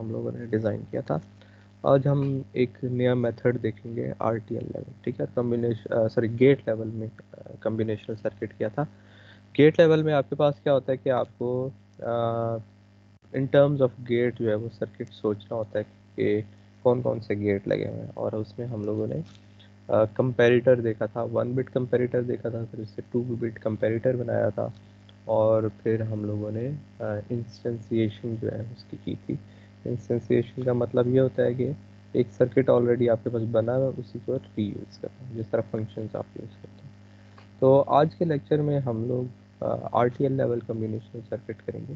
हम लोगों ने डिज़ाइन किया था। आज हम एक नया मेथड देखेंगे RTL लेवल, ठीक है, कम्बिनेशन सॉरी गेट लेवल में कम्बिनेशनल सर्किट किया था। गेट लेवल में आपके पास क्या होता है कि आपको इन टर्म्स ऑफ गेट जो है वो सर्किट सोचना होता है कि कौन कौन से गेट लगे हुए हैं, और उसमें हम लोगों ने कंपैरेटर देखा था, 1 बिट कंपैरेटर देखा था, फिर उससे 2 बिट कंपैरेटर बनाया था, और फिर हम लोगों ने इंस्टेंसिएशन जो है उसकी की थी। इंस्टेंसिएशन का मतलब ये होता है कि एक सर्किट ऑलरेडी आपके पास बना है, उसी को रीयूज़ करना, जिस तरह फंक्शंस आप यूज़ करते हैं। तो आज के लेक्चर में हम लोग RTL लेवल कम्बिनेशनल सर्किट करेंगे।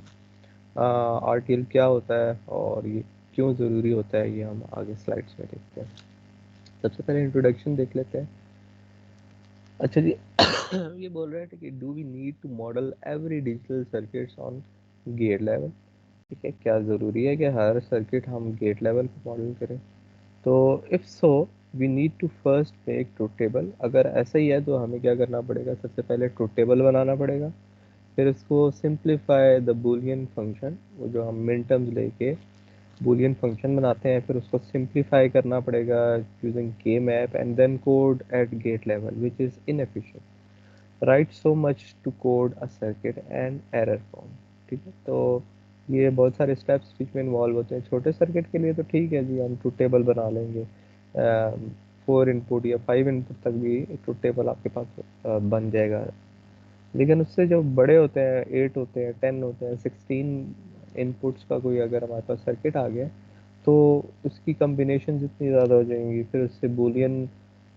RTL क्या होता है और ये क्यों ज़रूरी होता है, ये हम आगे स्लाइड्स में देखते हैं। सबसे पहले इंट्रोडक्शन देख लेते हैं। अच्छा जी, ये बोल रहे हैं कि do we need to model every digital circuits on gate level. ठीक है, क्या ज़रूरी है कि हर सर्किट हम गेट लेवल पे मॉडल करें? तो if so we need to first make truth table. अगर ऐसा ही है तो हमें क्या करना पड़ेगा? सबसे पहले ट्रुथ टेबल बनाना पड़ेगा, फिर उसको सिंप्लीफाई द बूलियन फंक्शन, वो जो हम मिन टर्म्स लेके बूलियन फंक्शन बनाते हैं, फिर उसको सिंप्लीफाई करना पड़ेगा using K map, and then code at gate level which is inefficient. Right so much to code a circuit and error form. ठीक है, तो ये बहुत सारे स्टेप्स बीच में इन्वॉल्व होते हैं। छोटे सर्किट के लिए तो ठीक है जी, हम ट्रुथ टेबल बना लेंगे, 4 इनपुट या 5 इनपुट तक भी ट्रुथ टेबल आपके पास बन जाएगा। लेकिन उससे जो बड़े होते हैं, 8 होते हैं, 10 होते हैं, 16 इनपुट्स का कोई अगर हमारे पास सर्किट आ गया, तो उसकी कम्बिनेशन इतनी ज़्यादा हो जाएंगी, फिर उससे बूलियन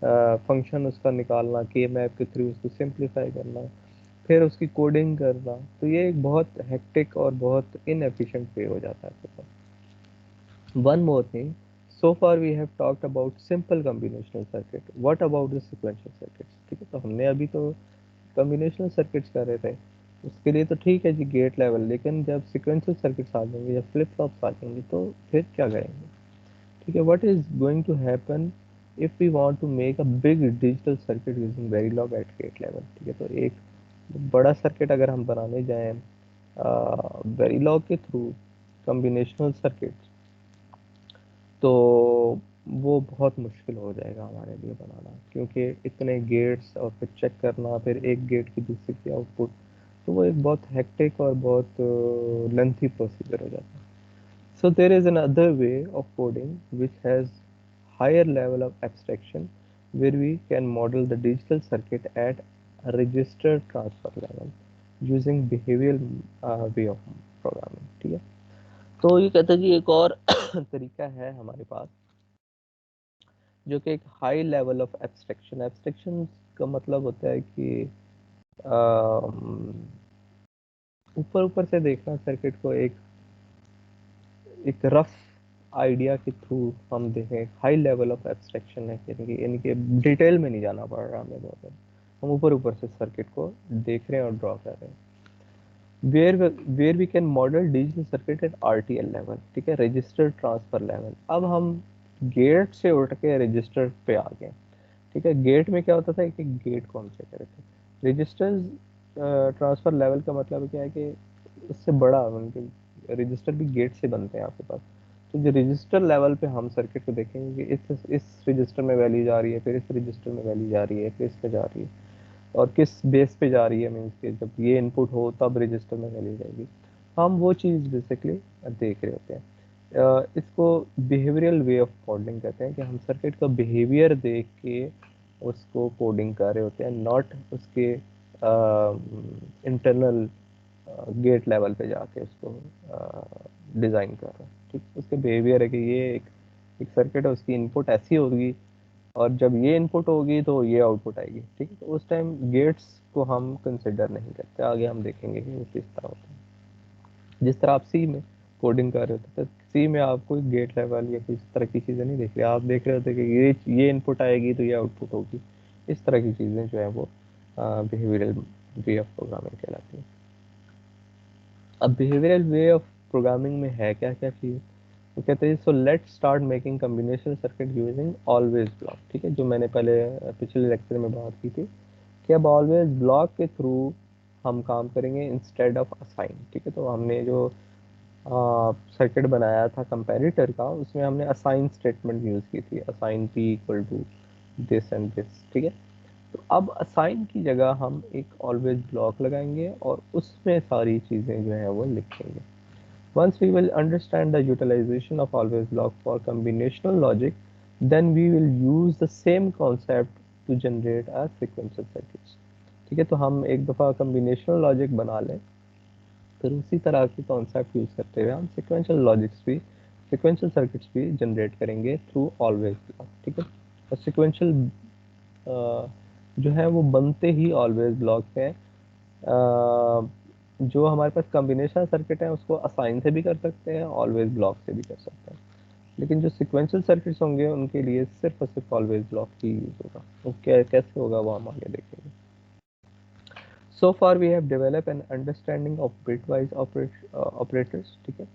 फंक्शन उसका निकालना, के मैप के थ्रू उसको सिंप्लीफाई करना, फिर उसकी कोडिंग करना, तो ये एक बहुत हेक्टिक और बहुत इनएफिशिएंट वे हो जाता है आपके पास। One more thing, so far we have talked about simple combinational circuit, what about the sequential circuits? ठीक है, तो हमने अभी तो कम्बिनेशनल सर्किट्स कर रहे थे, उसके लिए तो ठीक है जी गेट लेवल, लेकिन जब सीक्वेंशियल सर्किट्स आ जाएंगे या फ्लिप फ्लॉप्स आ जाएंगे तो फिर क्या करेंगे? ठीक है, what is going to happen if we want to make a big digital circuit using Verilog at gate level? ठीक है, तो एक बड़ा सर्किट अगर हम बनाने जाएं वेरिलॉग के थ्रू कम्बिनेशनल सर्किट, तो वो बहुत मुश्किल हो जाएगा हमारे लिए बनाना, क्योंकि इतने गेट्स और फिर चेक करना, फिर एक गेट की दूसरे की आउटपुट, तो वो एक बहुत हेक्टिक और बहुत लेंथी प्रोसीजर हो जाता है। So there is another way of coding which has higher level of abstraction, where we can model the digital circuit at a register transfer level using behavioral way of programming। ठीक है, तो ये कहते हैं जी एक और तरीका है हमारे पास, जो कि एक high level of abstraction. Abstraction का मतलब होता है कि ऊपर ऊपर से देखना सर्किट को, एक रफ आइडिया के थ्रू हम देखें। हाई लेवल ऑफ एब्स्ट्रैक्शन है, यानी कि डिटेल में नहीं जाना पड़ रहा हमें बहुत ज़्यादा, हम ऊपर ऊपर से सर्किट को देख रहे हैं और ड्रॉ कर रहे हैं। Where we can model digital circuit at RTL level, ठीक है, रजिस्टर ट्रांसफर लेवल। अब हम गेट से उठ के रजिस्टर पे आ गए। ठीक है, गेट में क्या होता था कि गेट कौन से करे थे, रजिस्टर ट्रांसफर लेवल का मतलब क्या है कि उससे बड़ा, उनके रजिस्टर भी गेट से बनते हैं आपके पास। तो जो रजिस्टर लेवल पे हम सर्किट को देखेंगे कि इस रजिस्टर में वैल्यू जा रही है, फिर इस रजिस्टर में वैल्यू जा रही है, फिर इस पे जा रही है, और किस बेस पे जा रही है, मीन्स के जब ये इनपुट हो तब रजिस्टर में वैल्यू जाएगी। हम वो चीज़ बेसिकली देख रहे होते हैं। इसको बिहेवियरल वे ऑफ मॉडलिंग कहते हैं, कि हम सर्किट का बिहेवियर देख के उसको कोडिंग कर रहे होते हैं, नॉट उसके इंटरनल गेट लेवल पे जाके उसको डिज़ाइन कर रहे हैं। ठीक, उसके बिहेवियर है कि ये एक सर्किट है, उसकी इनपुट ऐसी होगी, और जब ये इनपुट होगी तो ये आउटपुट आएगी। ठीक है, तो उस टाइम गेट्स को हम कंसिडर नहीं करते, आगे हम देखेंगे कि वो किस तरह होता है। जिस तरह आप सी में कोडिंग कर रहे होते, तो सी में आप कोई गेट लेवल या किस तरह की चीज़ें नहीं देख रहे, आप देख रहे होते कि ये इनपुट आएगी तो ये आउटपुट होगी। इस तरह की चीज़ें जो है वो बिहेवियरल वे ऑफ प्रोग्रामिंग कहलाती है। अब बिहेवियरल वे ऑफ प्रोग्रामिंग में है क्या क्या चीज़, तो कहते हैं so let start making combination circuit using always block. ठीक है, जो मैंने पहले पिछले लेक्चर में बात की थी कि अब ऑलवेज ब्लॉक के थ्रू हम काम करेंगे इंस्टेड ऑफ असाइन। ठीक है, तो हमने जो सर्किट बनाया था कंपैरेटर का, उसमें हमने असाइन स्टेटमेंट यूज़ की थी, assign p equal to this and this, ठीक है। तो अब असाइन की जगह हम एक ऑलवेज ब्लॉक लगाएंगे और उसमें सारी चीज़ें जो है वो लिखेंगे। Once we will understand the utilization of always block for combinational logic, then we will use the same concept to generate a sequential circuits। ठीक है, तो हम एक दफ़ा कम्बिनेशनल लॉजिक बना लें, फिर उसी तरह की कॉन्सेप्ट यूज़ करते हुए हम सिक्वेंशियल सर्किट्स भी जनरेट करेंगे थ्रू ऑलवेज ब्लॉक, ठीक है। और सिक्वेंशियल जो है वो बनते ही ऑलवेज ब्लॉक है। जो हमारे पास कॉम्बिनेशन सर्किट है उसको असाइन से भी कर सकते हैं, ऑलवेज ब्लॉक से भी कर सकते हैं, लेकिन जो सिक्वेंशियल सर्किट्स होंगे उनके लिए सिर्फ और सिर्फ ऑलवेज ब्लॉक ही यूज होगा। वो कैसे होगा वो हम आगे देखेंगे। So far we have developed an understanding of bitwise operators, ठीक है।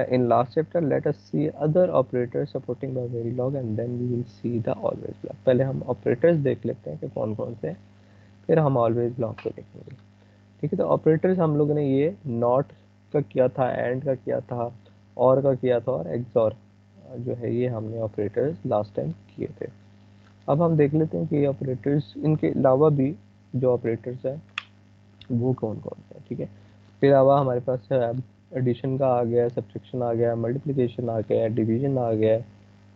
In last chapter let us see other operators supporting the Verilog and then we will see the always block। पहले हम ऑपरेटर्स देख लेते हैं कि कौन कौन से हैं, फिर हम ऑलवेज ब्लॉक को देखेंगे, ठीक है। तो ऑपरेटर्स हम लोगों ने ये नॉट का किया था, एंड का किया था, और का किया था, और एक्सॉर जो है ये हमने ऑपरेटर्स लास्ट टाइम किए थे। अब हम देख लेते हैं कि ये ऑपरेटर्स, इनके अलावा भी जो ऑपरेटर्स हैं वो कौन कौन से हैं, ठीक है। इसके अलावा हमारे पास एडिशन का आ गया, सब्ट्रैक्शन आ गया, मल्टीप्लिकेशन आ गया, डिवीजन आ गया,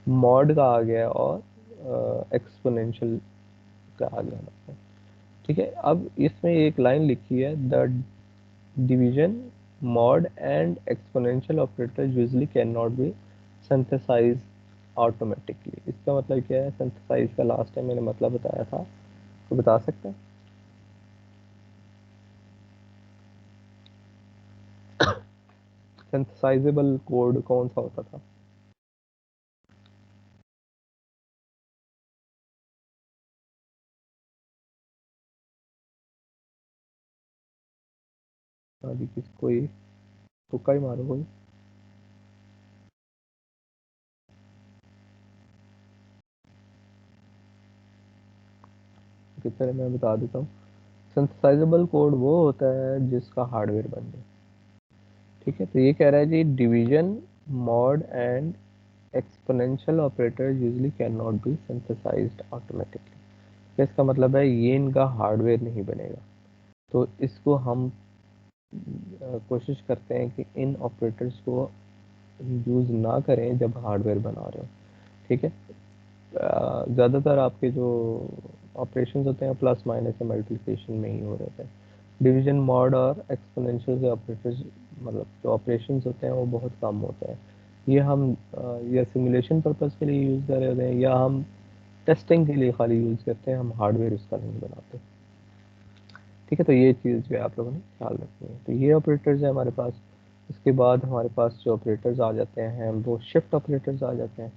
मॉड का आ गया, और एक्सपोनेंशियल का आ गया हमारे पास, ठीक है। अब इसमें एक लाइन लिखी है, the division mod and exponential operators usually cannot be synthesized automatically। इसका मतलब क्या है? synthesize का लास्ट टाइम मैंने मतलब बताया था, तो बता सकते हैं? synthesizable कोड कौन सा होता था? अभी किस कोई तुक्का ही मारो कोई। किस तरह मैं बता देता हूँ। synthesizable कोड वो होता है जिसका हार्डवेयर बन जाए, ठीक है। तो ये कह रहा है जी division mod and exponential operator usually can not be synthesised automatically. इसका मतलब है ये इनका हार्डवेयर नहीं बनेगा, तो इसको हम कोशिश करते हैं कि इन ऑपरेटर्स को यूज़ ना करें जब हार्डवेयर बना रहे हो, ठीक है। ज़्यादातर आपके जो ऑपरेशंस होते हैं प्लस माइनस या मल्टीप्लिकेशन में ही हो रहे हैं। डिवीजन मॉड और एक्सपोनेंशियल के ऑपरेटर्स, मतलब जो ऑपरेशंस होते हैं वो बहुत कम होते हैं। ये हम या सिमुलेशन पर्पज़ के लिए यूज़ कर रहे होते हैं, या हम टेस्टिंग के लिए खाली यूज़ करते हैं, हम हार्डवेयर उसका नहीं बनाते, ठीक है। तो ये चीज़ जो है आप लोगों ने ख्याल रखनी है। तो ये ऑपरेटर्स है हमारे पास। इसके बाद हमारे पास जो ऑपरेटर्स आ जाते हैं वो शिफ्ट ऑपरेटर्स आ जाते हैं,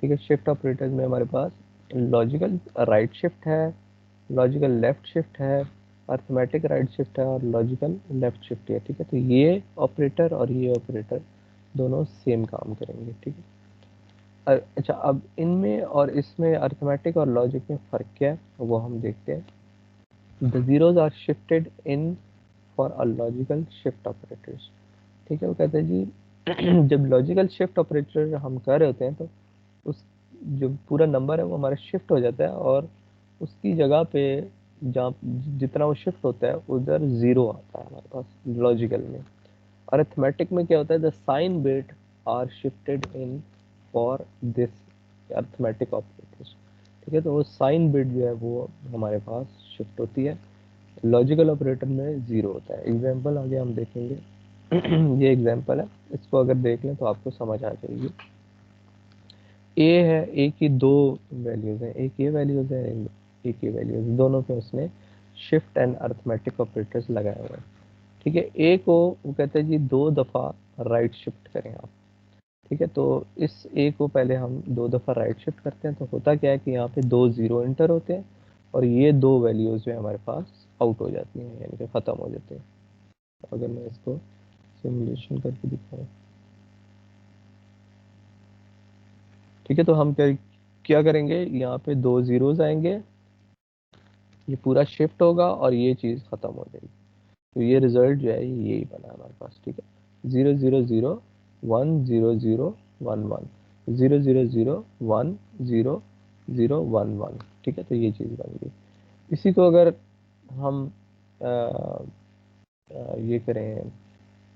ठीक है। शिफ्ट ऑपरेटर्स में हमारे पास लॉजिकल राइट शिफ्ट है, लॉजिकल लेफ्ट शिफ्ट है, अर्थमेटिक राइट शिफ्ट है, और लॉजिकल लेफ्ट शिफ्ट है, ठीक है। तो ये ऑपरेटर और ये ऑपरेटर दोनों सेम काम करेंगे, ठीक है। अच्छा, अब इनमें और इसमें अर्थमेटिक और लॉजिक में फ़र्क क्या है वो हम देखते हैं। The zeros are shifted in for a logical shift operators, ठीक है। वो कहते हैं जी जब लॉजिकल शिफ्ट ऑपरेटर हम कर रहे होते हैं तो उस जो पूरा नंबर है वो हमारा शिफ्ट हो जाता है, और उसकी जगह पे जहाँ जितना वो शिफ्ट होता है उधर ज़ीरो आता है हमारे पास लॉजिकल में। अरिथमेटिक में क्या होता है, the sign bit are shifted in for this arithmetic operators, ठीक है। तो वो साइन बिट जो है वो हमारे पास शिफ्ट होती है, लॉजिकल ऑपरेटर में ज़ीरो होता है। एग्जाम्पल आगे हम देखेंगे ये एग्जाम्पल है, इसको अगर देख लें तो आपको समझ आ जाएगी। ए है, ए की दो वैल्यूज़ हैं, एक ये वैल्यूज़ है, एक ये वैल्यूज़, दोनों पे उसने शिफ्ट एंड अर्थमेटिक ऑपरेटर्स लगाए हुए हैं, ठीक है। ए को वो कहते हैं जी दो दफ़ा राइट शिफ्ट करें आप, ठीक है। तो इस ए को पहले हम दो दफ़ा राइट शिफ्ट करते हैं, तो होता क्या है कि यहाँ पे दो ज़ीरो इंटर होते हैं, और ये दो वैल्यूज़ जो है हमारे पास आउट हो जाती हैं, यानी कि ख़त्म हो जाते हैं। अगर मैं इसको सिमुलेशन करके दिखाऊँ, ठीक है। तो हम क्या क्या करेंगे, यहाँ पे दो ज़ीरोज़ आएंगे, ये पूरा शिफ्ट होगा और ये चीज़ ख़त्म हो जाएगी। तो ये रिज़ल्ट जो है ये यही बना हमारे पास, ठीक है। 0 0 0 1 0 0 1 1 0 0 0 1 0 0 1 1। ठीक है, तो ये चीज़ बन गई। इसी को अगर हम ये करें,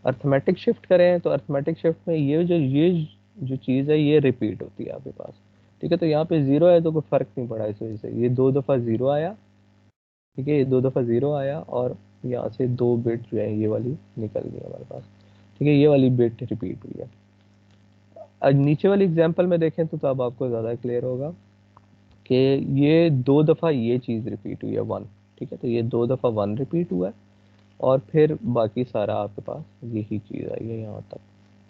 अर्थमेटिक शिफ्ट करें, तो अर्थमेटिक शिफ्ट में ये जो चीज़ है ये रिपीट होती है आपके पास। ठीक है, तो यहाँ पे ज़ीरो है तो कोई फ़र्क नहीं पड़ा इस वजह से, ये 2 दफ़ा ज़ीरो आया। ठीक है, ये 2 दफ़ा ज़ीरो आया और यहाँ से 2 बिट जो है ये वाली निकल गई हमारे पास। ठीक है, ये वाली बिट रिपीट हुई है। अब नीचे वाली एग्जांपल में देखें तो अब आपको ज़्यादा क्लियर होगा कि ये 2 दफ़ा ये चीज़ रिपीट हुई है 1। ठीक है, तो ये 2 दफ़ा 1 रिपीट हुआ है और फिर बाकी सारा आपके पास यही चीज़ आई है यहाँ तक,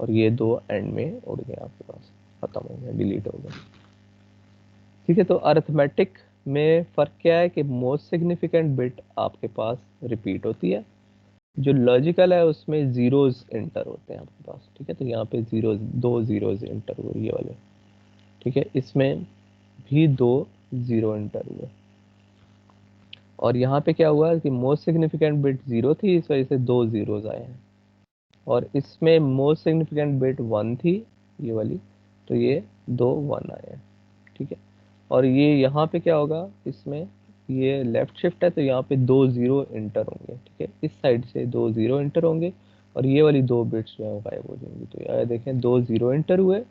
और ये 2 एंड में उड़ गए आपके पास, ख़त्म हो गया, डिलीट हो गया। ठीक है, तो अरिथमेटिक में फ़र्क क्या है कि मोस्ट सिग्निफिकेंट बिट आपके पास रिपीट होती है, जो लॉजिकल है उसमें ज़ीरोज़ एंटर होते हैं आपके पास। ठीक है, तो यहाँ पे ज़ीरोज़, 2 ज़ीरोज़ एंटर हुए ये वाले। ठीक है, इसमें भी 2 ज़ीरो एंटर हुए, और यहाँ पे क्या हुआ कि मोस्ट सिग्निफिकेंट बिट 0 थी, इस वजह से 2 ज़ीरोज़ आए हैं, और इसमें मोस्ट सिग्निफिकेंट बिट 1 थी ये वाली, तो ये 2 1 आए हैं। ठीक है, और ये यहाँ पे क्या होगा, इसमें ये लेफ्ट शिफ्ट है तो यहाँ पे 2 ज़ीरो इंटर होंगे। ठीक है, इस साइड से 2 ज़ीरो इंटर होंगे और ये वाली 2 बिट्स जो है वो गायब हो जाएंगी। तो यार देखें, 2 ज़ीरो इंटर हुए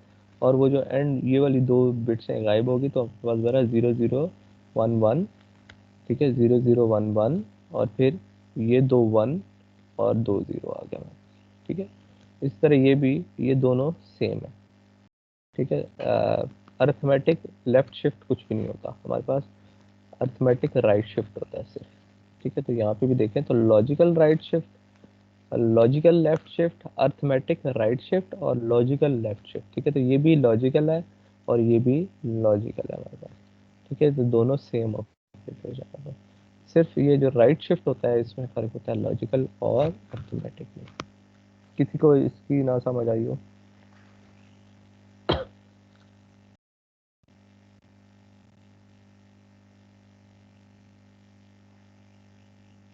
और वो जो एंड ये वाली 2 बिट्स हैं गायब होगी, तो आपके पास बरा 0 0 1 1। ठीक है, 0 0 1 1 और फिर ये 2 1 और 2 ज़ीरो आ गया। ठीक है, इस तरह ये दोनों सेम है। ठीक है, अरिथमेटिक लेफ्ट शिफ्ट कुछ भी नहीं होता हमारे पास, अरिथमेटिक राइट शिफ्ट होता है सिर्फ। ठीक है, तो यहाँ पे भी देखें तो logical right shift, logical left shift, arithmetic right shift और लॉजिकल लेफ्ट शिफ्ट। ठीक है, तो ये भी लॉजिकल है और ये भी लॉजिकल है हमारे पास। ठीक है, तो दोनों सेम ऑपरेट हो जाएगा, सिर्फ ये जो राइट शिफ्ट होता है इसमें फ़र्क होता है लॉजिकल और अरिथमेटिक में। किसी को इसकी ना समझ आई हो?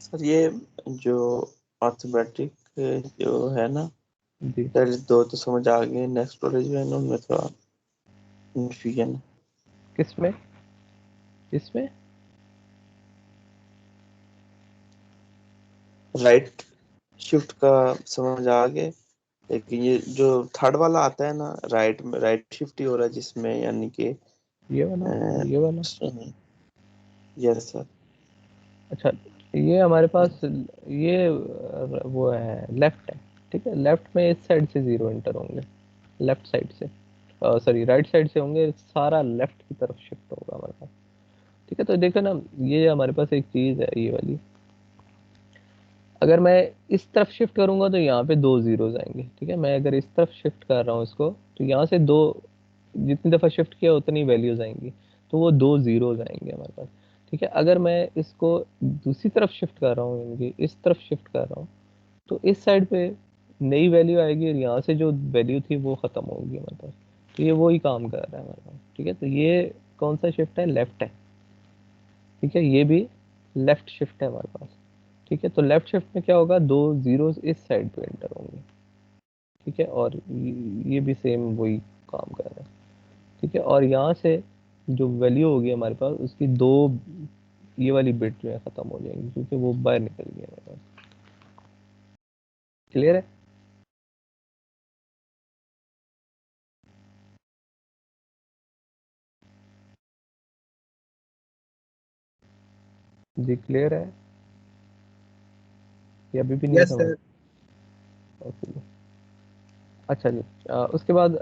सर ये जो अर्थमेटिक जो है ना, जी, पहले 2 तो समझ आ गए, नेक्स्ट वाले जो है ना उनमें थोड़ा कंफ्यूजन है। किसमें इसमें? राइट शिफ्ट का समझ आ गए, लेकिन ये जो थर्ड वाला आता है ना, राइट में राइट शिफ्ट ही हो रहा है जिसमें, यानी कि ये वाला, ये वाला। Yes sir. अच्छा, ये हमारे पास ये वो है लेफ्ट है। ठीक है, लेफ्ट में इस साइड से ज़ीरो एंटर होंगे, लेफ्ट साइड से, सॉरी राइट साइड से होंगे, सारा लेफ्ट की तरफ शिफ्ट होगा हमारे पास। ठीक है, तो देखो ना, ये हमारे पास एक चीज़ है ये वाली, अगर मैं इस तरफ शिफ्ट करूंगा तो यहाँ पे 2 ज़ीरोज़ आएंगे। ठीक है, मैं अगर इस तरफ शिफ्ट कर रहा हूँ इसको, तो यहाँ से 2, जितनी दफ़ा शिफ्ट किया उतनी वैल्यूज़ आएंगी, तो वो 2 ज़ीरोज़ आएंगे हमारे पास। ठीक है, अगर मैं इसको दूसरी तरफ शिफ्ट कर रहा हूँ, यानी कि इस तरफ शिफ्ट कर रहा हूँ, तो इस साइड पे नई वैल्यू आएगी और यहाँ से जो वैल्यू थी वो ख़त्म होगी हमारे पास। तो ये वही काम कर रहा है हमारे पास। ठीक है, तो ये कौन सा शिफ्ट है? लेफ्ट है। ठीक है, ये भी लेफ्ट शिफ्ट है हमारे पास। ठीक है, तो लेफ्ट शिफ्ट में क्या होगा, 2 ज़ीरोज़ इस साइड पे एंटर होंगे। ठीक है, और ये भी सेम वही काम कर रहा है। ठीक है, और यहाँ से जो वैल्यू होगी हमारे पास, उसकी 2 ये वाली बिट जो है ख़त्म हो जाएंगी क्योंकि वो बाहर निकल गई हमारे पास। क्लियर है? जी क्लियर है, ये अभी भी नहीं यस समझ? सर। ओके जी। अच्छा जी, उसके बाद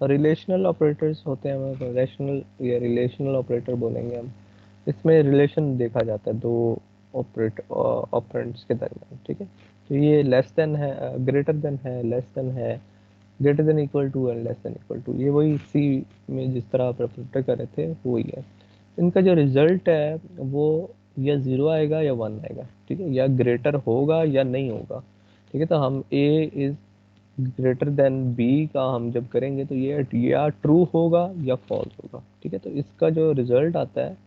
रिलेशनल ऑपरेटर्स होते हैं हमारे पास, रैशनल या रिलेशनल ऑपरेटर बोलेंगे हम। इसमें रिलेशन देखा जाता है दो ऑपरेंड्स के दरमियान। ठीक है, तो ये लेस देन है, ग्रेटर देन है, लेस देन है, greater than equal to and less than equal to, ये वही सी में जिस तरह आप रेफर कर रहे थे वही है। इनका जो रिजल्ट है वो या ज़ीरो आएगा या वन आएगा। ठीक है, या ग्रेटर होगा या नहीं होगा। ठीक है, तो हम A is greater than B का हम जब करेंगे तो ये या ट्रू होगा या फॉल्स होगा। ठीक है, तो इसका जो रिजल्ट आता है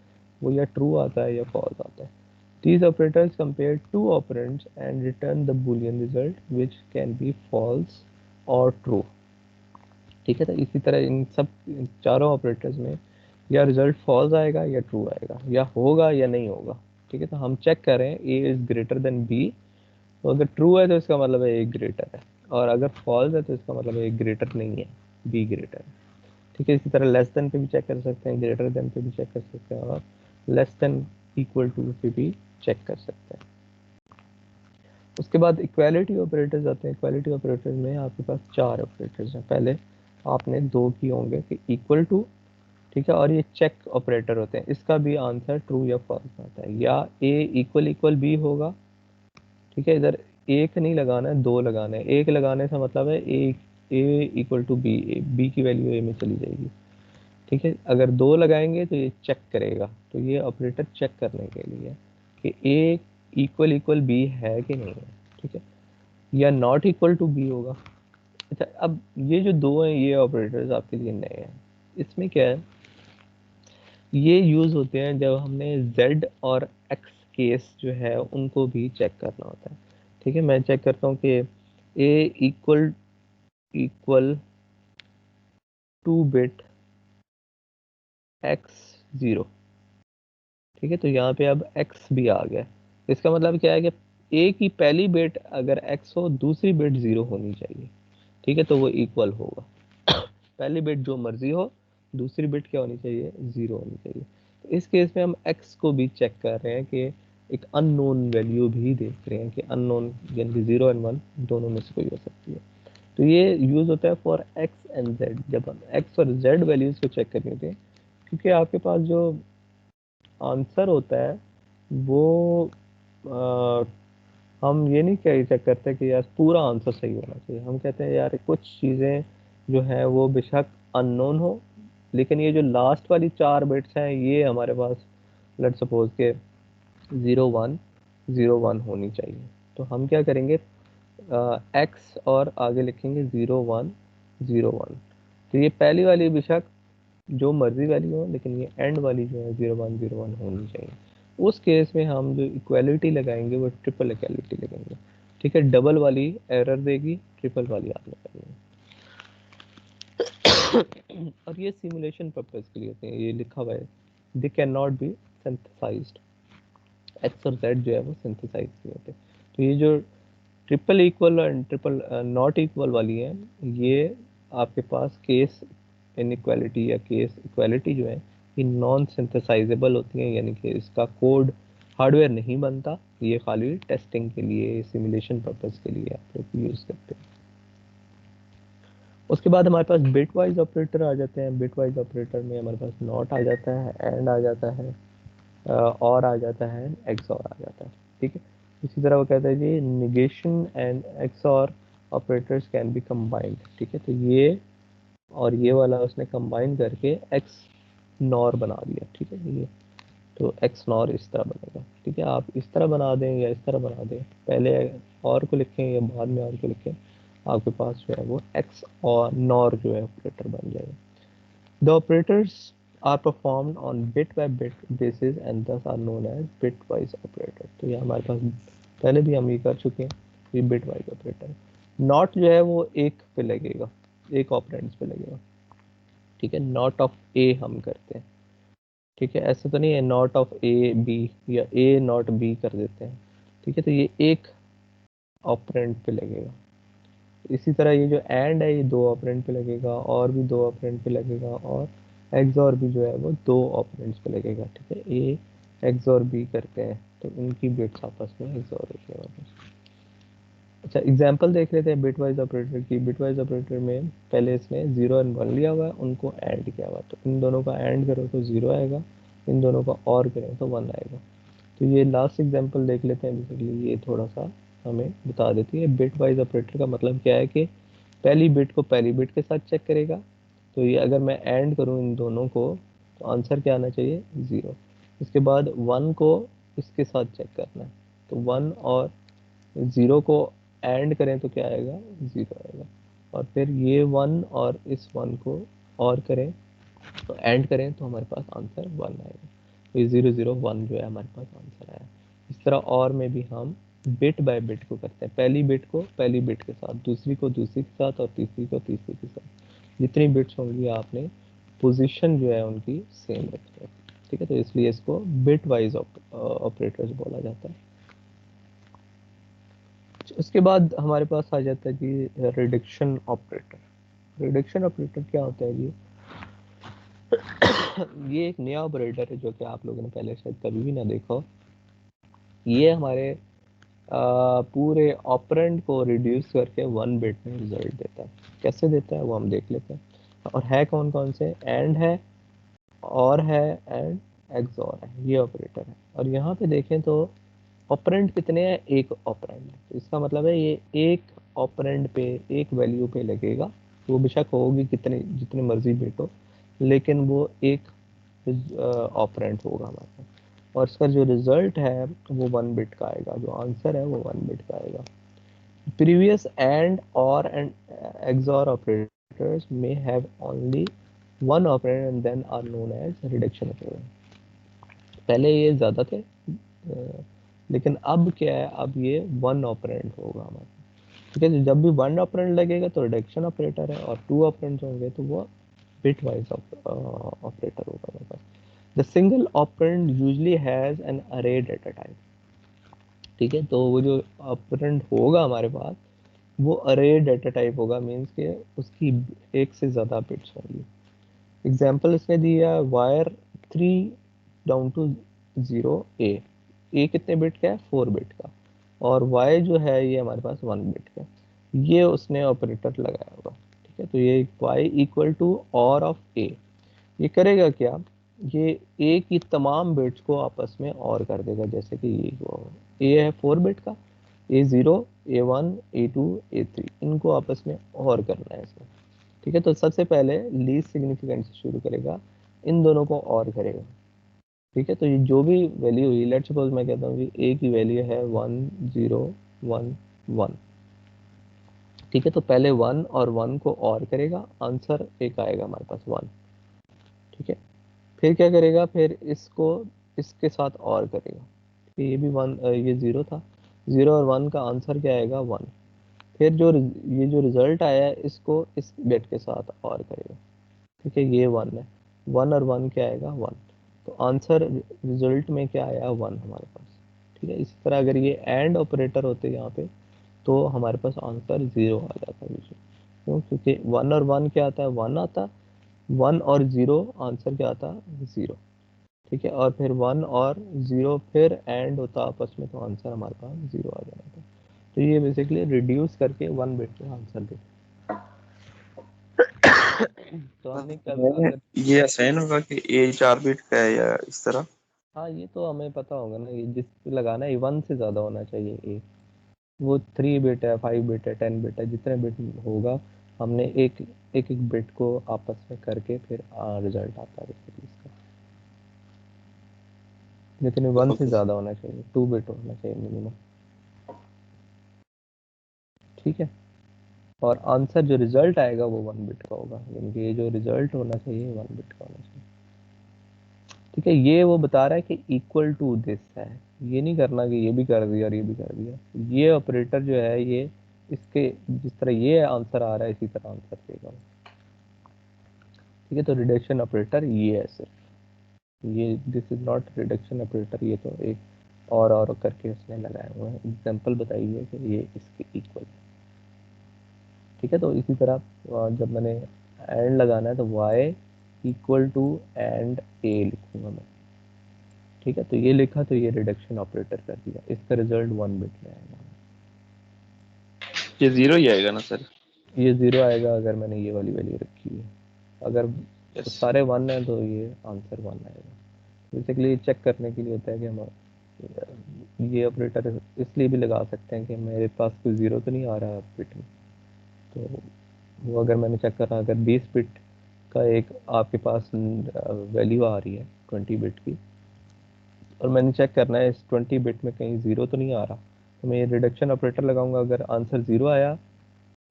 वो या ट्रू आता है या फॉल्स आता है। These operators compare two operands and return the boolean result which can be false or true. ठीक है, तो इसी तरह इन सब चारों ऑपरेटर्स में या रिजल्ट फॉल्स आएगा या ट्रू आएगा, या होगा या नहीं होगा। ठीक है, तो हम चेक करें ए इज ग्रेटर देन बी, तो अगर ट्रू है तो इसका मतलब है ए ग्रेटर है, और अगर फॉल्स है तो इसका मतलब है ए ग्रेटर नहीं है, बी ग्रेटर है। ठीक है, इसी तरह लेस देन पे भी चेक कर सकते हैं, ग्रेटर देन पे भी चेक कर सकते हैं, और लेस देन इक्वल टू पे भी चेक कर सकते हैं। उसके बाद इक्वालिटी ऑपरेटर्स आते हैं। इक्वालिटी ऑपरेटर में आपके पास चार ऑपरेटर्स हैं। पहले आपने दो किए होंगे कि इक्वल टू, ठीक है, और ये चेक ऑपरेटर होते हैं, इसका भी आंसर ट्रू या फॉल्स आता है, या ए इक्वल इक्वल बी होगा। ठीक है, इधर एक नहीं लगाना है, दो लगाना है। एक लगाने से मतलब है ए इक्वल टू बी, बी की वैल्यू ए में चली जाएगी। ठीक है, अगर दो लगाएंगे तो ये चेक करेगा, तो ये ऑपरेटर चेक करने के लिए कि ए इक्वल इक्वल बी है कि नहीं है। ठीक है, या नॉट इक्वल टू बी होगा। अच्छा, अब ये जो दो हैं ये ऑपरेटर्स आपके लिए नए हैं। इसमें क्या है, ये यूज़ होते हैं जब हमने z और x केस जो है उनको भी चेक करना होता है। ठीक है, मैं चेक करता हूँ कि a equal equal 2 bit x 0। ठीक है, तो यहाँ पे अब x भी आ गया। इसका मतलब क्या है कि a की पहली बिट अगर x हो, दूसरी बिट 0 होनी चाहिए। ठीक है, तो वो इक्वल होगा। पहली बिट जो मर्जी हो, दूसरी बिट क्या होनी चाहिए, 0 होनी चाहिए। तो इस केस में हम x को भी चेक कर रहे हैं कि एक अननोन वैल्यू भी देख रहे हैं कि अननोन यानी कि 0 एंड 1 दोनों में से कोई हो सकती है। तो ये यूज़ होता है फॉर x एंड z, जब हम x और z वैल्यूज़ को चेक करनी होती है, क्योंकि आपके पास जो आंसर होता है वो आ, हम ये नहीं कह चेक करते कि यार पूरा आंसर सही होना चाहिए। हम कहते हैं यार कुछ चीज़ें जो है वो बेशक अननोन हो, लेकिन ये जो लास्ट वाली चार बिट्स हैं ये हमारे पास लेट सपोज के 0 1 0 1 होनी चाहिए। तो हम क्या करेंगे, एक्स और आगे लिखेंगे 0 1 0 1। तो ये पहली वाली बेशक जो मर्जी वाली हो, लेकिन ये एंड वाली जो है 0 1 0 1 होनी चाहिए। उस केस में हम जो इक्वालिटी लगाएंगे वो ट्रिपल इक्वालिटी लगाएंगे। ठीक है, डबल वाली एरर देगी, ट्रिपल वाली आपने करनी है। और ये सिमुलेशन पर्पज के लिए होते हैं, ये लिखा हुआ है they can not be synthesized. X और जेड जो है वो सिंथेसाइज नहीं होते। तो ये जो ट्रिपल इक्वल और ट्रिपल नॉट इक्वल वाली है, ये आपके पास केस इनइक्वालिटी या केस इक्वालिटी जो है ये नॉन सिंथेसाइजेबल होती हैं, यानी कि इसका कोड हार्डवेयर नहीं बनता, ये खाली टेस्टिंग के लिए, सिमुलेशन पर्पस के लिए आप लोग यूज़ करते हैं। उसके बाद हमारे पास बिट वाइज ऑपरेटर आ जाते हैं। बिट वाइज ऑपरेटर में हमारे पास नॉट आ जाता है, एंड आ जाता है, और आ जाता है, एक्स और आ जाता है। ठीक है, इसी तरह वो कहता है जी निगेशन एंड एक्स और ऑपरेटर्स कैन बी कंबाइंड। ठीक है, तो ये और ये वाला उसने कंबाइन करके एक्स नॉर बना दिया। ठीक है, ये तो एक्स नॉर इस तरह बनेगा। ठीक है, आप इस तरह बना दें या इस तरह बना दें, पहले और को लिखें या बाद में और को लिखें, आपके पास जो है वो एक्स और नॉर जो है ऑपरेटर बन जाएगा। The operators are performed on bit by bit basis and thus are known as bitwise operator। तो ये हमारे पास पहले भी हम ये कर चुके हैं, ये bitwise operator। नॉट जो है वो एक पे लगेगा, एक ऑपरेंड्स पे लगेगा। ठीक है, नॉट ऑफ ए हम करते हैं। ठीक है, ऐसा तो नहीं है नॉट ऑफ ए बी या ए नॉट बी कर देते हैं। ठीक है, तो ये एक ऑपरेंड पे लगेगा। इसी तरह ये जो एंड है ये दो ऑपरेंड पे लगेगा, और भी दो ऑपरेंड पे लगेगा, और एक्सॉर भी जो है वो दो ऑपरेंड्स पे लगेगा। ठीक है, ए एक्सॉर बी करते हैं तो इनकी बिट्स आपस में एक्सॉर होती है वापस। अच्छा, एग्जांपल देख लेते हैं बिट वाइज ऑपरेटर की। बिट वाइज ऑपरेटर में पहले इसने 0 एंड 1 लिया हुआ है, उनको ऐड किया हुआ, तो इन दोनों का ऐड करो तो 0 आएगा, इन दोनों का और करें तो 1 आएगा। तो ये लास्ट एग्जांपल देख लेते हैं। बेसिकली ये थोड़ा सा हमें बता देती है बिट वाइज ऑपरेटर का मतलब क्या है, कि पहली बिट को पहली बिट के साथ चेक करेगा। तो ये अगर मैं ऐड करूँ इन दोनों को तो आंसर क्या आना चाहिए, 0। इसके बाद 1 को इसके साथ चेक करना है, तो 1 और 0 को ऐड करें तो क्या आएगा, 0 आएगा। और फिर ये 1 और इस 1 को और करें तो ऐड करें तो हमारे पास आंसर 1 आएगा। तो ये 0 0 1 जो है हमारे पास आंसर आया। तरह और में भी हम बिट बाय बिट को करते हैं, पहली बिट को पहली बिट के साथ, दूसरी को दूसरी के साथ और तीसरी को तीसरी के साथ। जितनी बिट्स होंगी आपने पोजीशन जो है उनकी सेम रखनी है, ठीक है। तो इसलिए इसको बिट वाइज ऑपरेटर्स बोला जाता है। उसके बाद हमारे पास आ जाता है जी रिडक्शन ऑपरेटर। रिडक्शन ऑपरेटर क्या होता है जी? ये एक नया ऑपरेटर है जो कि आप लोगों ने पहले शायद कभी भी ना देखा हो। ये हमारे पूरे ऑपरेंड को रिड्यूस करके 1 बिट में रिजल्ट देता है। कैसे देता है वो हम देख लेते हैं। और है कौन कौन से? एंड है, और है, एंड एक्सॉर है, ये ऑपरेटर है। और यहाँ पे देखें तो ऑपरेंड कितने हैं? एक ऑपरेंड। तो इसका मतलब है ये एक ऑपरेंड पे, एक वैल्यू पे लगेगा। वो बेशक होगी कितने जितने मर्जी बिट हो, लेकिन वो एक ऑपरेंड होगा हमारे पास। और इसका जो रिजल्ट है वो 1 बिट का आएगा, जो आंसर है वो 1 बिट का आएगा। प्रीवियस एंड और एंड एक्सॉर ऑपरेटर्स में have only one operand and then are known as reduction operator. पहले ये ज़्यादा थे, लेकिन अब क्या है, अब ये 1 ऑपरेंड होगा हमारा, ठीक है। तो जब भी 1 ऑपरेंड लगेगा तो रिडक्शन ऑपरेटर है, और 2 ऑपरेंड्स होंगे तो वो बिट वाइज ऑपरेटर होगा हमारे पास। The single operand usually has an array data type, ठीक है। तो वो जो ऑपरेंड होगा हमारे पास वो अरे डेटा टाइप होगा, मीन्स के उसकी एक से ज़्यादा बिट्स होंगी। एग्जाम्पल इसने दिया वायर 3 डाउन टू 0 ए कितने बिट का है? 4 बिट का। और वाई जो है ये हमारे पास 1 बिट का। ये उसने ऑपरेटर लगाया होगा, ठीक है। तो ये वाई इक्वल टू और ऑफ ए, ये करेगा क्या? ये ए की तमाम बिट्स को आपस में और कर देगा। जैसे कि ये ए है 4 बिट का, A0, A1, A2, A3, इनको आपस में और करना है इसमें, ठीक है। तो सबसे पहले लीस्ट सिग्निफिकेंट से शुरू करेगा, इन दोनों को और करेगा, ठीक है। तो ये जो भी वैल्यू हुई, लेट्स सपोज मैं कहता हूँ कि ए की वैल्यू है 1011, ठीक है। तो पहले 1 और 1 को और करेगा, आंसर एक आएगा हमारे पास 1, ठीक है। फिर क्या करेगा? फिर इसको इसके साथ और करेगा, ठीक है। ये भी 1, ये 0 था, 0 और 1 का आंसर क्या आएगा? 1। फिर ये जो रिजल्ट आया है इसको इस बिट के साथ और करेगा, ठीक है। ये 1 है, 1 और 1 क्या आएगा? 1। तो आंसर रिजल्ट में क्या आया? 1 हमारे पास, ठीक है। इसी तरह अगर ये एंड ऑपरेटर होते यहाँ पे तो हमारे पास आंसर 0 आ जाता है। क्यों? क्योंकि 1 और 1 क्या आता है? 1 आता, 1 और 0 आंसर क्या आता? 0, ठीक है। और फिर 1 और 0 फिर एंड होता आपस में, तो आंसर हमारे पास 0 आ जाना था। तो ये बेसिकली रिड्यूस करके 1 बिट में आंसर देता है। तो हमने कब अगर ये आसान होगा कि ए 4 बिट का है या इस तरह? हाँ, ये तो हमें पता होगा ना, ये जिस पे लगाना है 1 से ज़्यादा होना चाहिए ए। वो 3 बिट है, 5 बिट है, 10 बिट है, जितने बिट होगा हमने एक एक एक बिट को आपस में करके फिर रिजल्ट आता है बेसिकली इसका। लेकिन 1 से ओके ज़्यादा होना चाहिए, 2 बिट होना चाहिए मिनिमम, ठीक है। और आंसर जो रिजल्ट आएगा वो 1 बिट का होगा, यानी कि ये जो रिजल्ट होना चाहिए 1 बिट का होना चाहिए, ठीक है। ये वो बता रहा है कि इक्वल टू दिस है, ये नहीं करना कि ये भी कर दिया और ये भी कर दिया। ये ऑपरेटर जो है ये इसके जिस तरह ये आंसर आ रहा है इसी तरह आंसर देगा, ठीक है। तो रिडक्शन ऑपरेटर ये है सिर्फ, ये this is not reduction operator, ये तो एक और करके उसने लगाया हुआ है। एग्जाम्पल बताइए कि ये इसके इक्वल है, ठीक है। तो इसी तरह जब मैंने एंड लगाना है तो y इक्वल टू एंड ए लिखूंगा मैं, ठीक है। तो ये लिखा तो ये रिडक्शन ऑपरेटर कर दिया, इसका रिजल्ट 1 बिट में आएगा। ये 0 ही आएगा ना सर? ये 0 आएगा अगर मैंने ये वाली वैल्यू रखी है, अगर यस। सारे 1 है तो ये आंसर 1 आएगा। बेसिकली चेक करने के लिए होता है कि हम ये ऑपरेटर इसलिए भी लगा सकते हैं कि मेरे पास कोई 0 तो नहीं आ रहा बिट में। तो वो अगर मैंने चेक करा, अगर 20 बिट का एक आपके पास वैल्यू आ रही है 20 बिट की, और मैंने चेक करना है इस 20 बिट में कहीं 0 तो नहीं आ रहा, तो मैं ये रिडक्शन ऑपरेटर लगाऊंगा। अगर आंसर 0 आया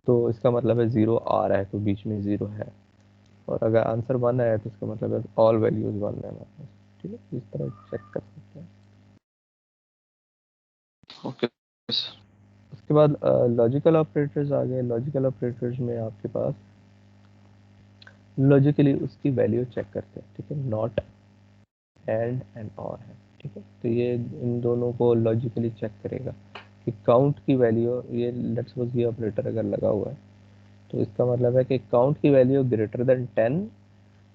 तो इसका मतलब है 0 आ रहा है, तो बीच में 0 है। और अगर आंसर 1 आया तो इसका मतलब है ऑल वैल्यूज 1 है हमारे पास, ठीक है। इस तरह चेक कर सकते हैं। ओके। उसके बाद लॉजिकल ऑपरेटर्स आ गए। लॉजिकल ऑपरेटर्स में आपके पास लॉजिकली उसकी वैल्यू चेक करते हैं, ठीक है। नॉट, एंड और है, ठीक है। तो ये इन दोनों को लॉजिकली चेक करेगा कि काउंट की वैल्यू, ये लेट्स सपोज ये ऑपरेटर अगर लगा हुआ है तो इसका मतलब है कि काउंट की value greater than 10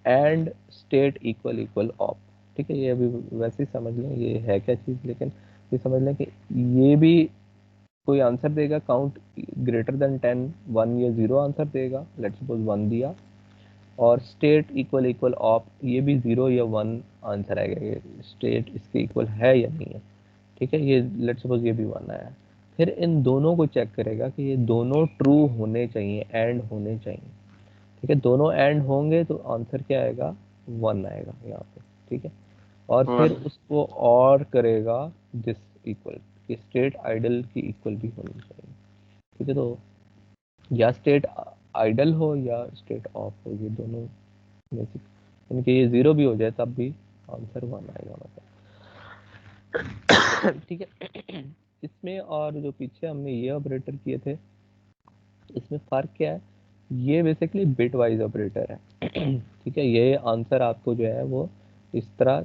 and state equal equal of, ठीक है। ये अभी वैसे ही समझ लें ये है क्या चीज़, लेकिन ये समझ लें कि ये भी कोई आंसर देगा काउंट ग्रेटर देन 10, 1 या 0 आंसर देगा, लेट्स सपोज 1 दिया, और स्टेट इक्वल इक्वल ऑफ ये भी 0 या 1 आंसर आएगा, ये स्टेट इसके इक्वल है या नहीं है, ठीक है। ये लेट्स सपोज ये भी 1 आया। फिर इन दोनों को चेक करेगा कि ये दोनों ट्रू होने चाहिए, एंड होने चाहिए, ठीक है। दोनों एंड होंगे तो आंसर क्या आएगा, 1 आएगा यहाँ पे, ठीक है। और फिर उसको और करेगा दिस इक्वल, कि स्टेट आइडल की इक्वल भी होनी चाहिए, ठीक है। तो या स्टेट आइडल हो या स्टेट ऑफ हो, ये दोनों में से यानी कि ये 0 भी हो जाए तब भी आंसर 1 आएगा, मतलब ठीक है। इसमें और जो पीछे हमने ये ऑपरेटर किए थे, इसमें फ़र्क क्या है, ये बेसिकली बिट वाइज ऑपरेटर है, ठीक है। ये आंसर आपको जो है वो इस तरह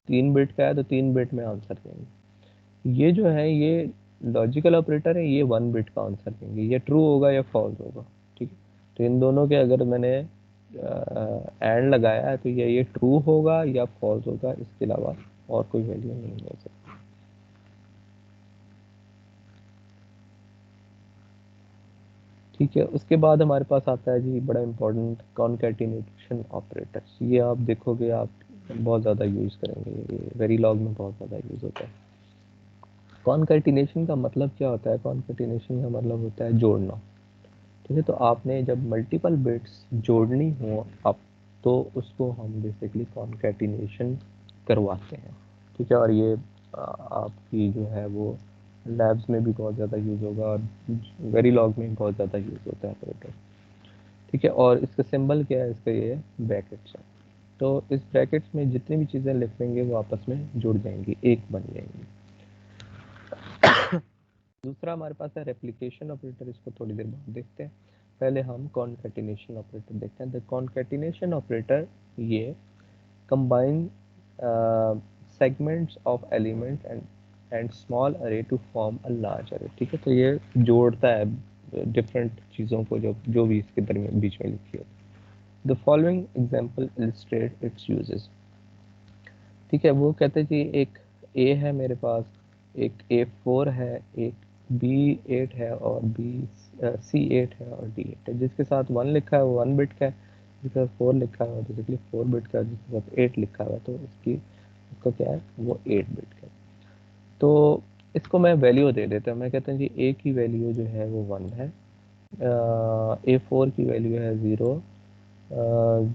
3 बिट का है तो 3 बिट में आंसर देंगे। ये जो है ये लॉजिकल ऑपरेटर है, ये 1 बिट का आंसर देंगे, ये ट्रू होगा या फॉल्स होगा, ठीक है। तो इन दोनों के अगर मैंने एंड लगाया है तो ये ट्रू होगा या फॉल्स होगा, इसके अलावा और कोई वैल्यू नहीं हो सकती। ठीक है। उसके बाद हमारे पास आता है जी बड़ा इंपॉर्टेंट कॉन्कैटिनेशन ऑपरेटर्स। ये आप देखोगे आप बहुत ज़्यादा यूज़ करेंगे, ये वेरीलॉग में बहुत ज़्यादा यूज़ होता है। कॉन्कैटिनेशन का मतलब क्या होता है, कॉन्कैटिनेशन का मतलब होता है जोड़ना, ठीक है। तो आपने जब मल्टीपल बिट्स जोड़नी हो आप, तो उसको हम बेसिकली कॉन्कैटिनेशन करवाते हैं, ठीक है। और ये आपकी जो है वो लैब्स में भी बहुत ज़्यादा यूज़ होगा और वेरीलॉग में बहुत ज़्यादा यूज़ होता है ऑपरेटर, ठीक है। और इसका सिंबल क्या है, इसका ये ब्रैकेट्स है। तो इस ब्रैकेट्स में जितनी भी चीज़ें लिखेंगे वो आपस में जुड़ जाएंगी, एक बन जाएंगी। दूसरा हमारे पास है रेप्लिकेशन ऑपरेटर, इसको थोड़ी देर बाद देखते हैं। पहले हम कॉन्कैटिनेशन ऑपरेटर देखते हैं। द कॉन्कैटिनेशन ऑपरेटर ये combine segments of element and small अरे टू फॉर्म अ लार्ज अरे, ठीक है। तो ये जोड़ता है डिफरेंट चीज़ों को जो भी इसके दरमियान बीच में लिखी होती है। The following example illustrate it's uses, ठीक है। वो कहते हैं जी एक ए है मेरे पास, एक A4 है, एक B8 है और C8 है और D8 है। जिसके साथ 1 लिखा है वो 1 बिट का है, जिसके साथ 4 लिखा है वो बेसिकली 4 बिट का है, जिसके साथ 8 लिखा हुआ है तो उसका क्या है वो 8 बिट का है। तो इसको मैं वैल्यू दे देता हूँ, मैं कहता हूँ जी A की वैल्यू जो है वो 1 है, A4 की वैल्यू है 0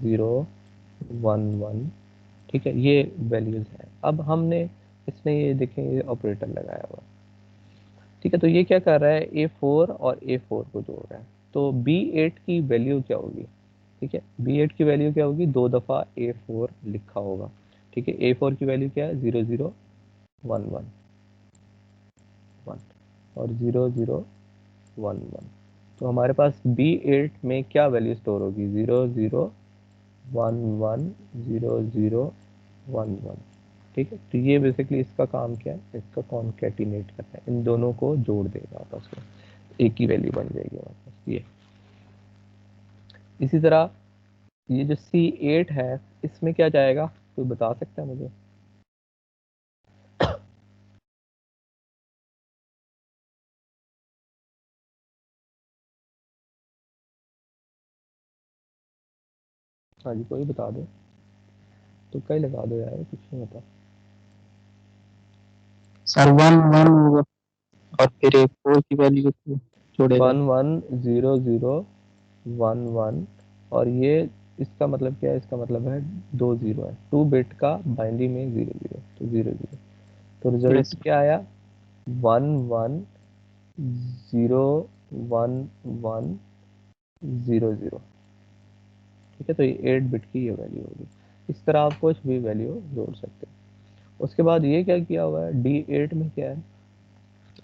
0 1 1, ठीक है। ये वैल्यूज हैं। अब हमने इसमें ये देखें ये ऑपरेटर लगाया हुआ, ठीक है। तो ये क्या कर रहा है, A4 और A4 को जोड़ रहा है। तो B8 की वैल्यू क्या होगी, ठीक है। B8 की वैल्यू क्या होगी, 2 दफ़ा A4 लिखा होगा, ठीक है। A4 की वैल्यू क्या है 0 0 1 1 1 और 0 0 1 1। तो हमारे पास B8 में क्या वैल्यू स्टोर होगी, 0 0 1 1 0 0 1 1, ठीक है। तो ये बेसिकली इसका काम क्या है, इसका कॉन्कैटिनेट करना है, इन दोनों को जोड़ देगा आपस में, एक ही वैल्यू बन जाएगी हमारे पास ये। इसी तरह ये जो C8 है इसमें क्या जाएगा, कोई बता सकता है मुझे। हाँ जी कोई बता दो, तो कहीं लगा दो यार, कुछ नहीं होता। सर 1 1 होगा और फिर एक 4 की वैल्यू को जोड़ेगा। 1 1 0 0 1 1 और ये इसका मतलब क्या है, इसका मतलब है 2 0 है, 2 बिट का बाइनरी में 0 0 तो 0 0। तो रिजल्ट यस क्या आया 1 1 0 1 1 0 0, ठीक है। तो ये 8 बिट की ये वैल्यू होगी। इस तरह आप कुछ भी वैल्यू जोड़ सकते हैं। उसके बाद ये क्या किया हुआ है D8 में क्या है,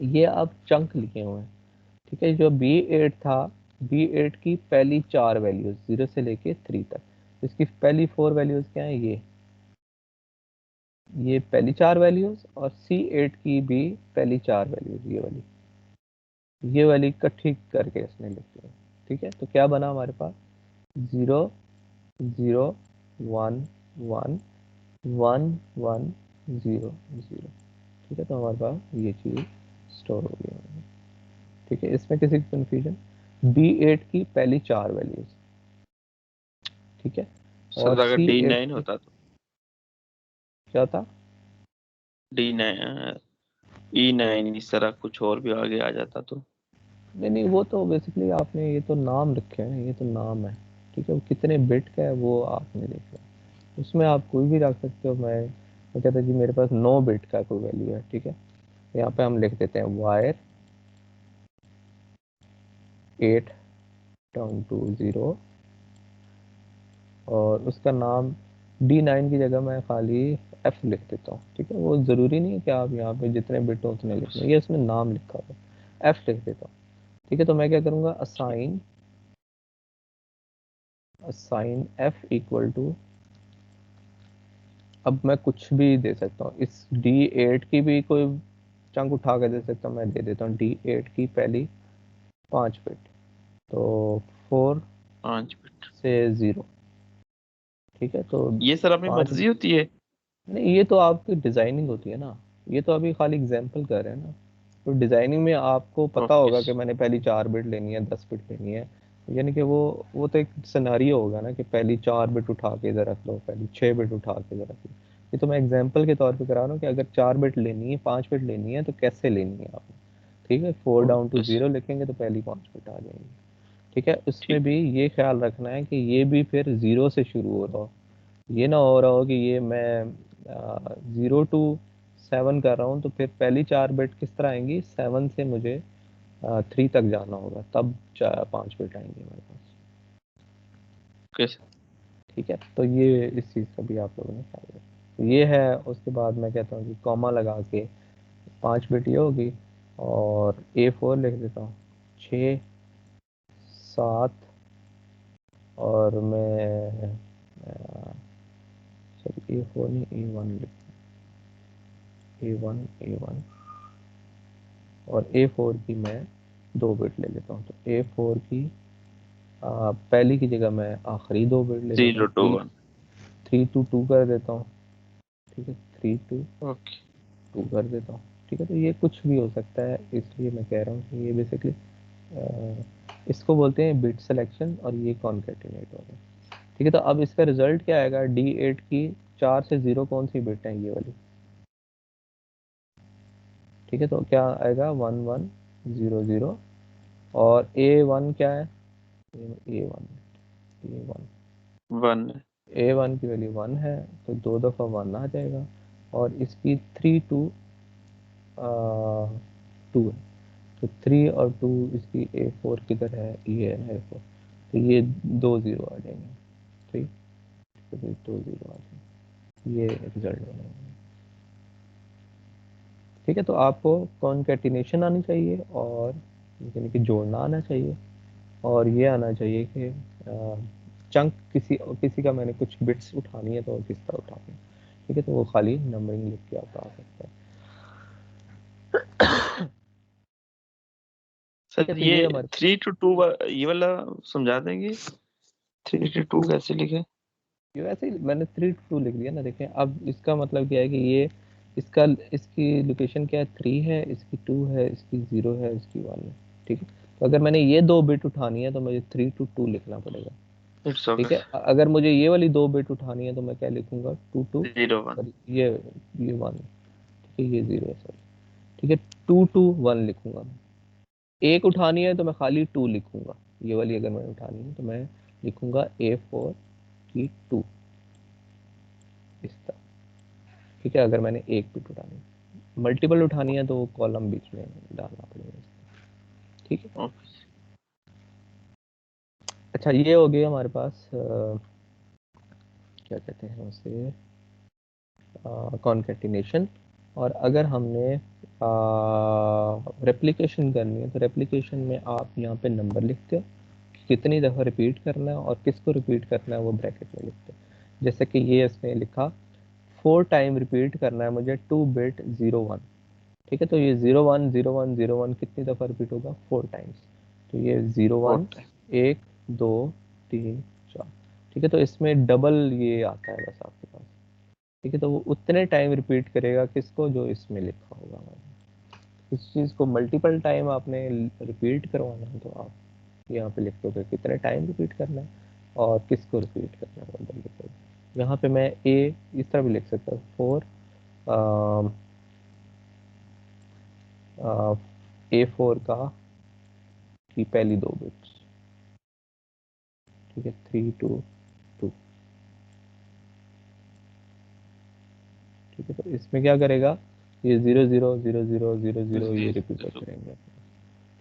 ये अब चंक लिखे हुए हैं, ठीक है। जो B8 था, B8 की पहली 4 वैल्यूज 0 से लेके 3 तक, इसकी पहली 4 वैल्यूज क्या है, ये पहली 4 वैल्यूज, और C8 की भी पहली 4 वैल्यूज, ये वाली इकट्ठी करके इसने लिखी है, ठीक है। तो क्या बना हमारे पास, 0 0 1 1 1 1 0 0, ठीक है। तो हमारे पास ये चीज स्टोर हो गई, ठीक है। इसमें किसी कंफ्यूजन, B8 की पहली 4 वैल्यूज, ठीक है, और सर अगर C8 D9 की होता तो क्या था, D9 E9 इस तरह कुछ और भी आगे आ जाता तो। नहीं नहीं, वो तो बेसिकली आपने, ये तो नाम रखे हैं, ये तो नाम है, ठीक है। वो कितने बिट का है वो आपने देखा, उसमें आप कोई भी रख सकते हो। मैं कहता जी मेरे पास 9 बिट का कोई वैल्यू है, ठीक है। यहाँ पे हम लिख देते हैं वायर 8 डाउन टू 0, और उसका नाम D9 की जगह मैं खाली F लिख देता हूँ, ठीक है। वो ज़रूरी नहीं है कि आप यहाँ पे जितने बिट हो उतने लिखने, ये उसमें नाम लिखा हुआ है, F लिख देता हूँ, ठीक है। तो मैं क्या करूँगा, assign assign F equal to, अब मैं कुछ भी दे सकता हूँ, इस D8 की भी कोई चंक उठा के दे सकता हूँ, मैं दे देता हूँ D8 की पहली 5 बिट, तो 4 5 बिट से 0, ठीक है। तो ये सर अपनी 5, मर्जी होती है। नहीं ये तो आपकी डिजाइनिंग होती है ना, ये तो अभी खाली एग्जांपल कर रहे हैं ना। तो डिजाइनिंग में आपको पता ओके। होगा कि मैंने पहली 4 बिट लेनी है, 10 बिट लेनी है, यानी कि वो तो एक सिनेरियो होगा ना कि पहली 4 बिट उठा के इधर रख लो, पहली 6 बिट उठा के इधर रख लो। ये तो मैं एग्जांपल के तौर पे करा रहा हूँ कि अगर 4 बिट लेनी है, 5 बिट लेनी है, तो कैसे लेनी है आपने, ठीक है। 4 डाउन टू ओके 0 लिखेंगे तो पहली 5 बिट आ जाएंगी, ठीक है। उसमें ठीक। भी ये ख्याल रखना है कि ये भी फिर 0 से शुरू हो रहा हो, ये ना हो रहा हो कि ये मैं 0 to 7 कर रहा हूँ, तो फिर पहली 4 बिट किस तरह आएंगी, 7 से मुझे 3 तक जाना होगा, तब 5 बिट आएंगे मेरे पास, ओके सर। ठीक है। तो ये इस चीज़ का भी आप लोगों ने ख्याल रखना, तो ये है। उसके बाद मैं कहता हूँ कि कॉमा लगा के 5 बिट ये होगी, और A4 लिख देता हूँ, 6 7, और मैं सॉरी A4 नहीं, A1 A1 और A4 की मैं 2 बिट ले लेता हूँ, तो A4 की पहली की जगह मैं आखिरी 2 बिट ले लेता जीरो हूँ, टू थ्री वन 3 to 2 कर देता हूँ, ठीक है। 3 to ओके 2 कर देता हूँ, ठीक है। तो ये कुछ भी हो सकता है, इसलिए मैं कह रहा हूँ कि ये बेसिकली इसको बोलते हैं बिट सिलेक्शन, और ये कॉन्केटिनेट हो गया, ठीक है। तो अब इसका रिजल्ट क्या आएगा, D8 की 4 से 0 कौन सी बिट है, ये वाली, ठीक है। तो क्या आएगा, 1 1 0 0, और A1 क्या है, A1 A1 वन। A1 की वैल्यू 1 है, तो 2 दफ़ा 1 आ जाएगा, और इसकी 3 to 2 है, तो 3 और 2 इसकी A4 किधर है, ये है ना A4, तो ये 2 0 आ जाएंगे, ठीक, तो ये 2 0 आ जाएंगे, ये रिजल्ट बनेगा, ठीक है। तो आपको कॉन्कैटिनेशन आनी चाहिए, और यानी कि जोड़ना आना चाहिए, और ये आना चाहिए कि चंक किसी का मैंने कुछ बिट्स उठानी है तो किस तरह उठानी है, ठीक है। तो वो खाली नंबरिंग लिख के आप आ सकते हैं, ठीक है। सर तो ये ये हमारे, 3 to 2 ये वाला समझा देंगे, 3 to 2 कैसे लिखे। ये वैसे ही मैंने 3 to 2 लिख दिया ना, देखें। अब इसका मतलब क्या है कि ये इसका इसकी लोकेशन क्या है, 3 है, इसकी 2 है, इसकी 0 है, इसकी 1 है, ठीक है। तो अगर मैंने ये 2 बिट उठानी है तो मुझे 3 to 2 लिखना पड़ेगा, इट्स ओके। ठीक है। अगर मुझे ये वाली 2 बिट उठानी है तो मैं क्या लिखूंगा, 2 2, 0 1। सॉरी ये 1, ठीक है, ये 0 है, सॉरी, ठीक है। 2 2 1 लिखूंगा मैं। एक उठानी है तो मैं खाली 2 लिखूंगा, ये वाली अगर मैं उठानी है तो मैं लिखूंगा A4 की 2, इस तरह, ठीक है। अगर मैंने एक बिट उठानी है, मल्टीपल उठानी है तो वो कॉलम बीच में डालना पड़ेगा, ठीक है। ओके। अच्छा, ये हो गया हमारे पास क्या कहते हैं उसे, कॉन्केटिनेशन। और अगर हमने रेप्लिकेशन करनी है तो रेप्लिकेशन में आप यहाँ पे नंबर लिखते हो कि कितनी दफ़ा रिपीट करना है और किसको रिपीट करना है वो ब्रैकेट में लिखते हो। जैसे कि ये इसने लिखा 4 टाइम रिपीट करना है मुझे 2 बिट 01, ठीक है। तो ये 01 01 01 कितनी दफ़ा रिपीट होगा 4 टाइम्स। तो ये 01 1 2 3 4, ठीक है। तो इसमें डबल ये आता है बस आपके पास, ठीक है। तो वो उतने टाइम रिपीट करेगा किसको, जो इसमें लिखा होगा। इस चीज़ को मल्टीपल टाइम आपने रिपीट करवाना है तो आप यहाँ पे लिख दोगे कितने टाइम रिपीट करना है और किसको रिपीट करना है, उधर लिख दोगे। यहाँ पे मैं ए इस तरह भी लिख सकता हूँ 4 A4 का की पहली 2 बिट्स, ठीक है 3 2 2, ठीक है। तो इसमें क्या करेगा, ये 0 0 0 0 0 0 ये रिपीट करेंगे,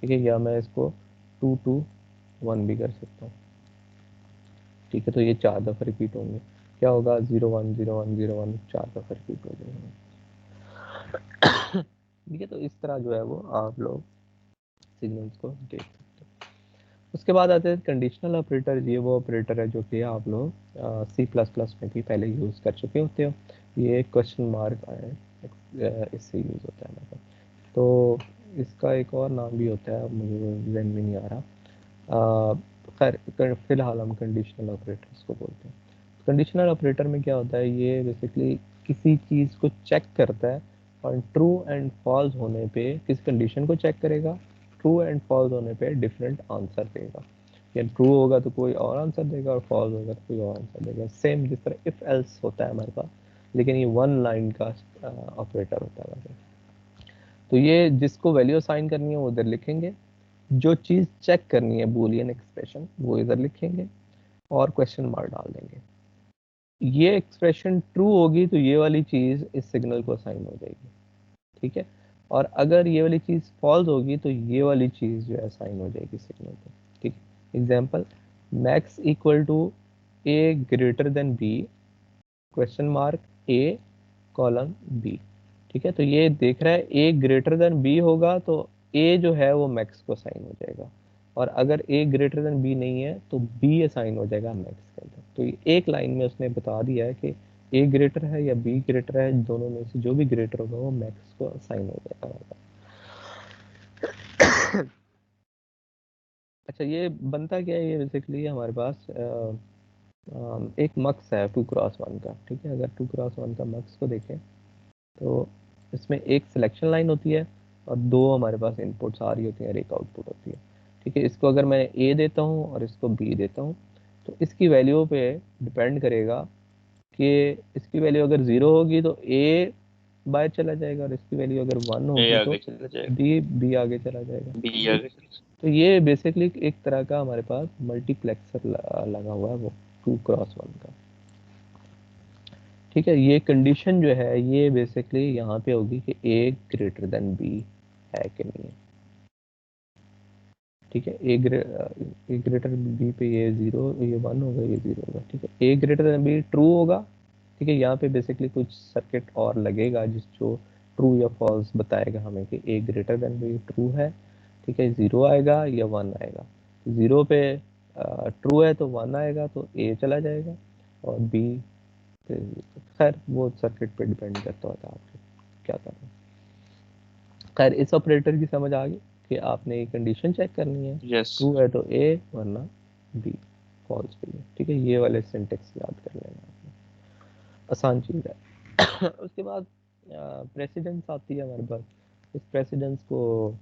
ठीक है। या मैं इसको 2 2 1 भी कर सकता हूँ, ठीक है। तो ये 4 दफ़ा रिपीट होंगे, क्या होगा 0 1 0 1 0 1 4 दफ़ा रिपीट हो जाएंगे, ठीक है। तो इस तरह जो है वो आप लोग सिग्नल्स को देख सकते हैं। उसके बाद आते हैं कंडीशनल ऑपरेटर। ये वो ऑपरेटर है जो कि आप लोग C++ में भी पहले यूज़ कर चुके होते हो। ये क्वेश्चन मार्क है, इससे यूज़ होता है मतलब। तो इसका एक और नाम भी होता है, मुझे जहन में नहीं आ रहा। खैर फिलहाल हम कंडीशनल ऑपरेटर्स को बोलते हैं। कंडीशनल ऑपरेटर में क्या होता है, ये बेसिकली किसी चीज़ को चेक करता है और ट्रू एंड फॉल्स होने पे किस कंडीशन को चेक करेगा, ट्रू एंड फॉल्स होने पे डिफरेंट आंसर देगा। या ट्रू होगा तो कोई और आंसर देगा और फॉल्स होगा तो कोई और आंसर देगा। सेम जिस तरह इफ एल्स होता है हमारे पास, लेकिन ये वन लाइन का ऑपरेटर होता है हमारे पास। तो ये जिसको वैल्यू असाइन करनी है वो इधर लिखेंगे, जो चीज़ चेक करनी है बूलियन एक्सप्रेशन वो इधर लिखेंगे और क्वेश्चन मार्क डाल देंगे। ये एक्सप्रेशन ट्रू होगी तो ये वाली चीज़ इस सिग्नल को असाइन हो जाएगी, ठीक है। और अगर ये वाली चीज़ फॉल्स होगी तो ये वाली चीज़ जो है असाइन हो जाएगी सिग्नल को, ठीक है। Example, max equal to A greater than B question mark A colon B, ठीक है। तो ये देख रहा है ए ग्रेटर देन बी होगा तो ए जो है वो मैक्स को असाइन हो जाएगा, और अगर ए ग्रेटर देन बी नहीं है तो बी असाइन हो जाएगा मैक्स के अंदर। तो ये एक लाइन में उसने बता दिया है कि ए ग्रेटर है या बी ग्रेटर है, दोनों में से जो भी ग्रेटर होगा वो मैक्स को असाइन हो जाएगा। अच्छा, ये बनता क्या है, ये बेसिकली हमारे पास एक मक्स है 2x1 का, ठीक है। अगर 2x1 का मक्स को देखें तो इसमें एक सिलेक्शन लाइन होती है और दो हमारे पास इनपुट्स आ रही होती हैं और एक आउटपुट होती है, ठीक है। इसको अगर मैं ए देता हूँ और इसको बी देता हूँ तो इसकी वैल्यू पे डिपेंड करेगा कि इसकी वैल्यू अगर 0 होगी तो ए बाहर चला जाएगा और इसकी वैल्यू अगर 1 होगी तो बी आगे चला जाएगा। तो ये बेसिकली एक तरह का हमारे पास मल्टीप्लेक्सर लगा हुआ है वो 2x1 का, ठीक है। ये कंडीशन जो है ये बेसिकली यहाँ पे होगी कि ए ग्रेटर देन बी है कि नहीं है, ठीक है। ए ग्रेटर बी पे ये 0 ये 1 होगा, ये 0 होगा, ठीक है। ए ग्रेटर देन बी ट्रू होगा, ठीक है। यहाँ पे बेसिकली कुछ सर्किट और लगेगा जिस जो ट्रू या फॉल्स बताएगा हमें कि ए ग्रेटर देन बी ट्रू है, ठीक है। 0 आएगा या 1 आएगा। 0 पे ट्रू है तो 1 आएगा तो ए चला जाएगा और बी, खैर वो सर्किट पे डिपेंड करता होता है आपके क्या करना। खैर इस ऑपरेटर की समझ आ गई कि आपने ये कंडीशन चेक करनी है, ट्रू है तो ए वरना बी, फॉल्स पे, ठीक है। ये वाले सिंटेक्स याद कर लेना आपने, आसान चीज़ है। उसके बाद प्रेसिडेंस आती है हमारे पास। इस प्रेसिडेंस को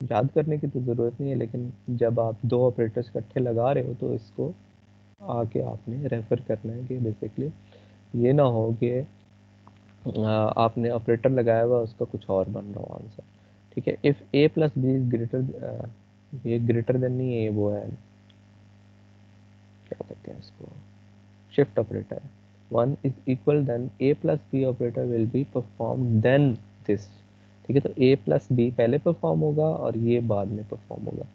याद करने की तो ज़रूरत नहीं है, लेकिन जब आप दो ऑपरेटर्स इकट्ठे लगा रहे हो तो इसको आके आपने रेफर करना है कि बेसिकली ये ना हो कि आपने ऑपरेटर लगाया हुआ उसका कुछ और बन रहा हो आंसर, ठीक है। If A plus B is greater, ये ग्रेटर देन नहीं है, वो है क्या कहते हैं इसको, shift operator. 1 is equal then A plus B operator will be perform then this, ठीक है। तो ए प्लस बी पहले परफॉर्म होगा और ये बाद में परफॉर्म होगा।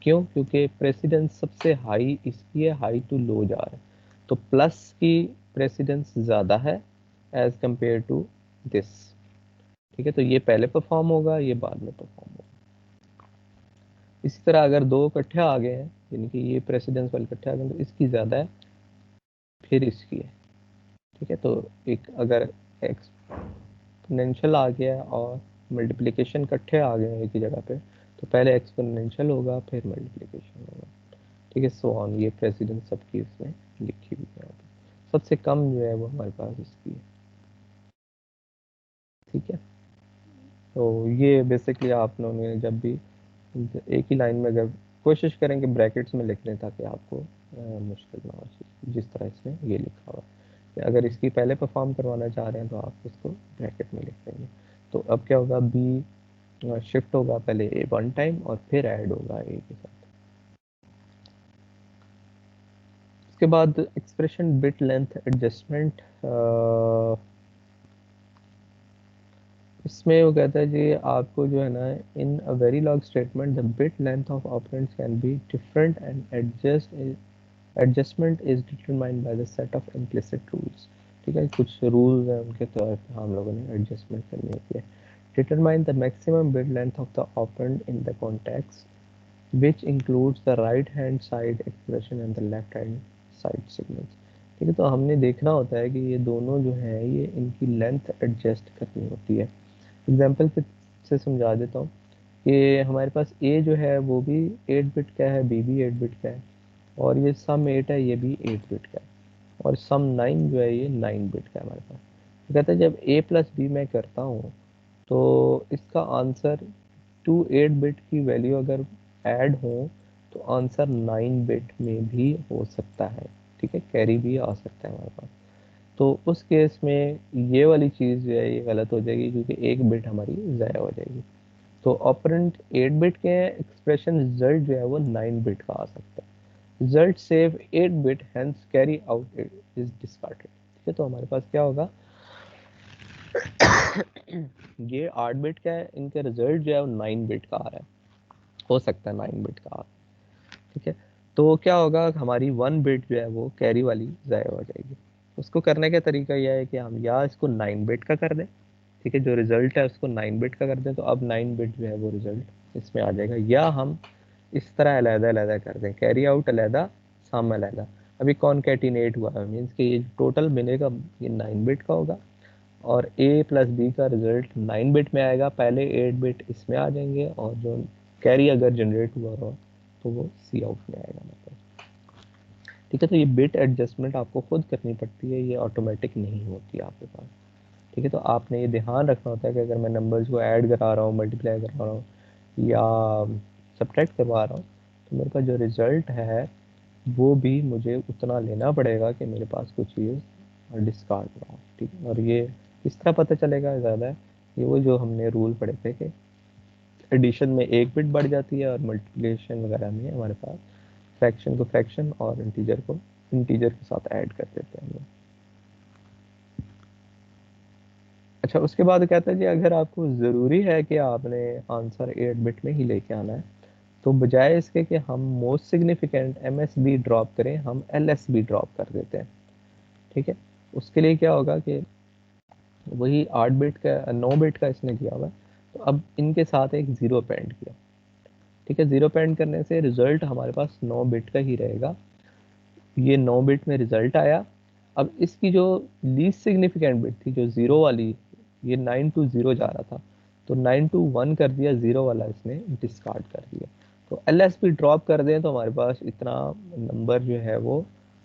क्यों? क्योंकि प्रेसिडेंस सबसे हाई इसकी है, हाई टू लो जा रहा है, तो प्लस की प्रेसिडेंस ज़्यादा है एज कंपेयर टू दिस, ठीक है, तो ये पहले परफॉर्म होगा, ये बाद में परफॉर्म होगा। इसी तरह अगर दो इकट्ठे आ गए हैं, यानी कि ये प्रेसिडेंस वाले इकट्ठे आ गए तो इसकी ज़्यादा है फिर इसकी है। ठीक है, तो एक अगर एक्सपोनेंशियल आ गया और मल्टीप्लिकेशन इकट्ठे आ गए एक ही जगह पे, तो पहले एक्सपोनेंशियल होगा फिर मल्टीप्लिकेशन होगा। ठीक है, सो ऑन। ये प्रेसिडेंस सबकी इसमें लिखी हुई है। सबसे कम जो है वो हमारे पास इसकी है। ठीक है, तो ये बेसिकली आप लोगों ने जब भी एक ही लाइन में अगर कोशिश करेंगे ब्रैकेट्स में लिख लें ताकि आपको मुश्किल ना हो, जिस तरह इसमें ये लिखा हुआ है। अगर इसकी पहले परफॉर्म करवाना चाह रहे हैं तो आप उसको ब्रैकेट में लिख देंगे। तो अब क्या होगा, बी शिफ्ट होगा पहले ए वन टाइम और फिर ऐड होगा ए के साथ। उसके बाद एक्सप्रेशन बिट लेंथ एडजस्टमेंट, इसमें वो कहता है जी आपको जो है ना, in a very long statement the bit length of operands can be different and adjustment is determined by the set of implicit rules. ठीक है, कुछ रूल्स हैं उनके तौर पे हम लोगों ने एडजस्टमेंट करनी होती है। Determine the maximum bit length of the operand in the context which includes the right hand side expression and the left hand side signals। ठीक है, तो हमने देखना होता है कि ये दोनों जो हैं ये इनकी लेंथ एडजस्ट करनी होती है। एग्जाम्पल से समझा देता हूँ कि हमारे पास ए जो है वो भी 8 बिट का है, बी भी 8 बिट का है, और ये सम 8 है, ये भी 8 बिट का है, और सम 9 जो है ये 9 बिट का है हमारे पास। तो कहते हैं जब a प्लस बी मैं करता हूँ तो इसका आंसर 8 बिट की वैल्यू अगर ऐड हो तो आंसर 9 बिट में भी हो सकता है। ठीक है, कैरी भी आ सकता है हमारे पास। तो उस केस में ये वाली चीज़ जो है ये गलत हो जाएगी क्योंकि एक बिट हमारी ज़ाया हो जाएगी। तो ऑपरेंट 8 बिट के एक्सप्रेशन रिजल्ट जो है वो 9 बिट का आ सकता है। Result save 8 bit hence carry out is discarded. ठीक है, तो हमारे पास क्या होगा, ये 8 बिट का है, इनका रिजल्ट जो है वो 9 बिट का आ रहा है, हो सकता है 9 बिट का। ठीक है, तो क्या होगा, हमारी 1 बिट जो है वो कैरी वाली ज़ाया हो जाएगी। उसको करने का तरीका यह है कि हम या इसको 9 बिट का कर दें, ठीक है, जो रिजल्ट है उसको 9 बिट का कर दें, तो अब 9 बिट जो है वो रिजल्ट इसमें आ जाएगा। या हम इस तरह अलहदा अलहदा कर दें, कैरी आउट अलहदा, सम अलहदा। अभी कॉनकैटिनेट हुआ है, मीन्स कि ये टोटल मिलेगा ये 9 बिट का होगा, और a प्लस बी का रिजल्ट 9 बिट में आएगा, पहले 8 बिट इसमें आ जाएंगे, और जो कैरी अगर जनरेट हुआ हो तो वो सी आउट में आएगा मतलब। ठीक है, तो ये बिट एडजस्टमेंट आपको खुद करनी पड़ती है, ये ऑटोमेटिक नहीं होती आपके पास। ठीक है, तो आपने ये ध्यान रखना होता है कि अगर मैं नंबर्स को ऐड करा रहा हूँ, मल्टीप्लाई करा रहा हूँ या सब्ट्रैक्ट करवा रहा हूँ, तो मेरे पास जो रिजल्ट है वो भी मुझे उतना लेना पड़ेगा कि मेरे पास कुछ चीज़ डिस्कार्ड ना हो। ठीक है, और ये किस तरह पता चलेगा ज़्यादा है, ये वो जो हमने रूल पढ़े थे कि एडिशन में एक बिट बढ़ जाती है और मल्टीप्लिकेशन वगैरह में हमारे पास फ्रैक्शन को फ्रैक्शन और इंटीजर को इंटीजर के साथ ऐड कर देते हैं हम लोग। अच्छा, उसके बाद कहता है जी अगर आपको ज़रूरी है कि आपने आंसर 8 बिट में ही लेके आना है, तो बजाय इसके कि हम मोस्ट सिग्निफिकेंट MSB ड्रॉप करें, हम LSB ड्रॉप कर देते हैं। ठीक है, उसके लिए क्या होगा कि वही 8 बिट का 9 बिट का इसने किया हुआ है, तो अब इनके साथ एक ज़ीरो पेंड किया। ठीक है, ज़ीरो पेंड करने से रिजल्ट हमारे पास 9 बिट का ही रहेगा। ये 9 बिट में रिजल्ट आया। अब इसकी जो लीस्ट सिग्निफिकेंट बिट थी, जो ज़ीरो वाली, ये 9 टू 0 जा रहा था, तो 9 टू 1 कर दिया, ज़ीरो वाला इसने डिस्कार्ड कर दिया। तो LSB ड्रॉप कर दें तो हमारे पास इतना नंबर जो है वो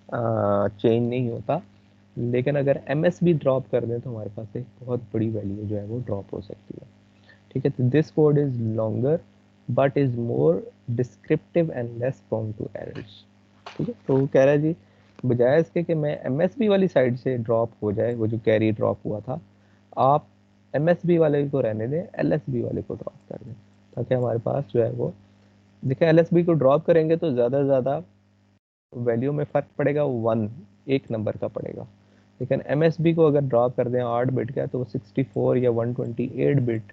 चेंज नहीं होता, लेकिन अगर MSB ड्रॉप कर दें तो हमारे पास एक बहुत बड़ी वैल्यू जो है वो ड्रॉप हो सकती है। ठीक है, तो this code is longer but is more descriptive and less prone to errors. ठीक है, तो वो कह रहा है जी बजाय इसके कि मैं MSB वाली साइड से ड्रॉप हो जाए, वो जो कैरी ड्रॉप हुआ था, आप MSB वाले को रहने दें, LSB वाले को ड्रॉप कर दें, ताकि हमारे पास जो है वो, देखिए LSB को ड्रॉप करेंगे तो ज़्यादा से ज़्यादा वैल्यू में फ़र्क पड़ेगा, 1 एक नंबर का पड़ेगा। लेकिन MSB को अगर ड्रॉप कर दें 8 बिट का, तो वो 64 या 128 बिट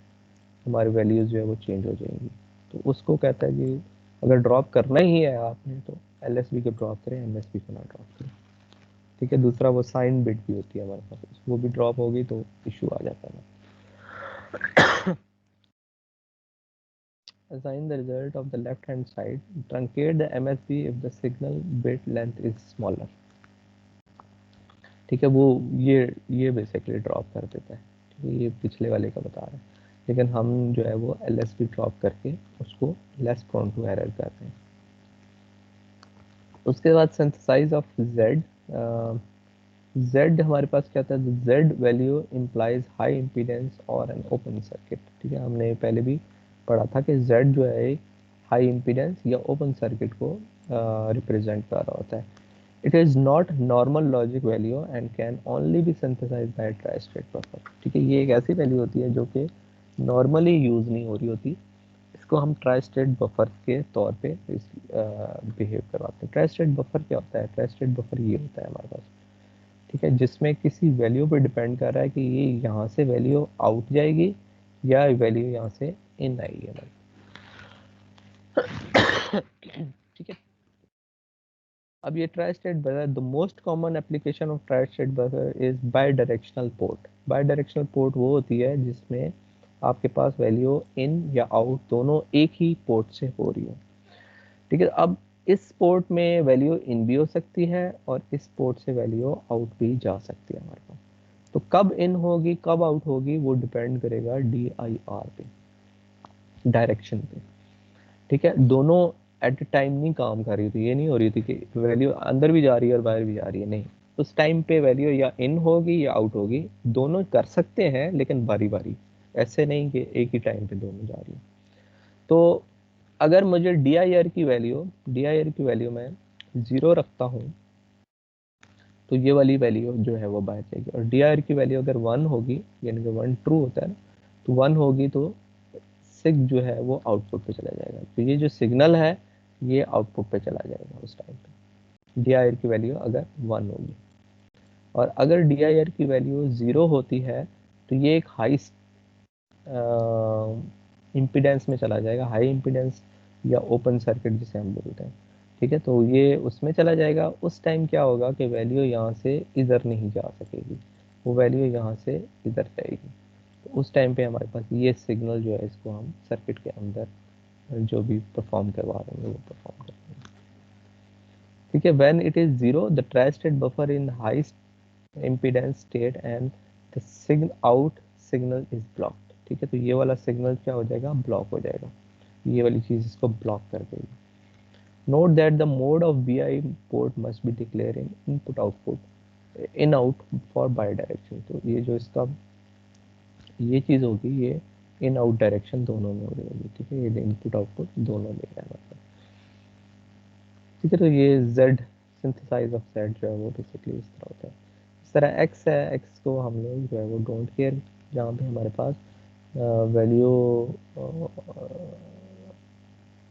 हमारी वैल्यूज़ जो है वो चेंज हो जाएंगी। तो उसको कहता है कि अगर ड्रॉप करना ही है आपने तो LSB को ड्रॉप करें, MSB को ना ड्रॉप करें। ठीक है, दूसरा वो साइन बिट भी होती है हमारे पास, वो भी ड्रॉप होगी तो इशू आ जाता है ना। Assign the result of the left hand side. Truncate the MSB if the signal bit length is smaller. ठीक है, वो ये बेसिकली ड्रॉप कर देता है, ठीक है, ये पिछले वाले का बता रहा है, लेकिन हम जो है वो LSB ड्रॉप करके उसको लेस प्रोन टू एरर कर रहे हैं। उसके बाद सिंथेसाइज ऑफ Z। Z हमारे पास क्या था, Z value implies high impedance और एन ओपन सर्किट। ठीक है, हमने पहले भी पढ़ा था कि Z जो है हाई इम्पीडेंस या ओपन सर्किट को रिप्रेजेंट कर रहा होता है। It is not normal logic value and can only be synthesize by tri state buffer. ठीक है, ये एक ऐसी वैल्यू होती है जो कि नॉर्मली यूज़ नहीं हो रही होती, इसको हम ट्राई स्टेट बफर के तौर पे बिहेव करवाते हैं। ट्राई स्टेट बफर क्या होता है, ट्राई स्टेट बफर ये होता है हमारे पास, ठीक है, जिसमें किसी वैल्यू पे डिपेंड कर रहा है कि ये यहाँ से वैल्यू आउट जाएगी या वैल्यू यहाँ से इन आएगी हमारी। ठीक है, अब ये try state buffer, the most common application of try state buffer is by directional port. By directional port वो होती है जिसमें आपके पास वैल्यू इन या आउट दोनों एक ही पोर्ट से हो रही हो। ठीक है, अब इस पोर्ट में वैल्यू इन भी हो सकती है और इस पोर्ट से वैल्यू आउट भी जा सकती है हमारे पास। तो कब इन होगी कब आउट होगी वो डिपेंड करेगा DIR पे, डायरेक्शन पे। ठीक है, दोनों एट टाइम नहीं काम कर रही थी, ये नहीं हो रही थी कि वैल्यू अंदर भी जा रही है और बाहर भी जा रही है, नहीं, उस टाइम पे वैल्यू या इन होगी या आउट होगी, दोनों कर सकते हैं लेकिन बारी बारी, ऐसे नहीं कि एक ही टाइम पे दोनों जा रही है। तो अगर मुझे DIR की वैल्यू मैं 0 रखता हूँ तो ये वाली वैल्यू जो है वो बाहर जाएगी, और DIR की वैल्यू अगर 1 होगी, यानी कि 1 ट्रू होता है ना, तो 1 होगी तो सिग जो है वो आउटपुट पे चला जाएगा। तो ये जो सिग्नल है ये आउटपुट पे चला जाएगा उस टाइम पे, DIR की वैल्यू अगर 1 होगी। और अगर DIR की वैल्यू 0 होती है तो ये एक हाई इम्पीडेंस में चला जाएगा, हाई इम्पीडेंस या ओपन सर्किट जिसे हम बोलते हैं। ठीक है, तो ये उसमें चला जाएगा। उस टाइम क्या होगा कि वैल्यू यहाँ से इधर नहीं जा सकेगी, वो वैल्यू यहाँ से इधर जाएगी। तो उस टाइम पे हमारे पास ये सिग्नल जो है इसको हम सर्किट के अंदर जो भी परफॉर्म करवा रहे हैं वो परफॉर्म करेंगे। ठीक है, when it is 0 the try state buffer in high impedance state and the signal out signal is blocked. ठीक है, तो ये वाला सिग्नल क्या हो जाएगा, ब्लॉक हो जाएगा, ये वाली चीज़ इसको ब्लॉक कर देगी। Note that the mode of BI port must be declare in input output in out for by direction. तो ये जो इसका ये चीज़ होगी ये इन आउट डायरेक्शन दोनों में हो रही होगी। ठीक है, ये इनपुट आउटपुट दोनों ले रहा है मतलब। ठीक है, तो ये Z सिंथेसाइज ऑफ Z जो है वो बेसिकली इस तरह होता है। इस तरह X है, X को हम लोग जो है वो डोंट केयर, जहाँ पे हमारे पास वैल्यू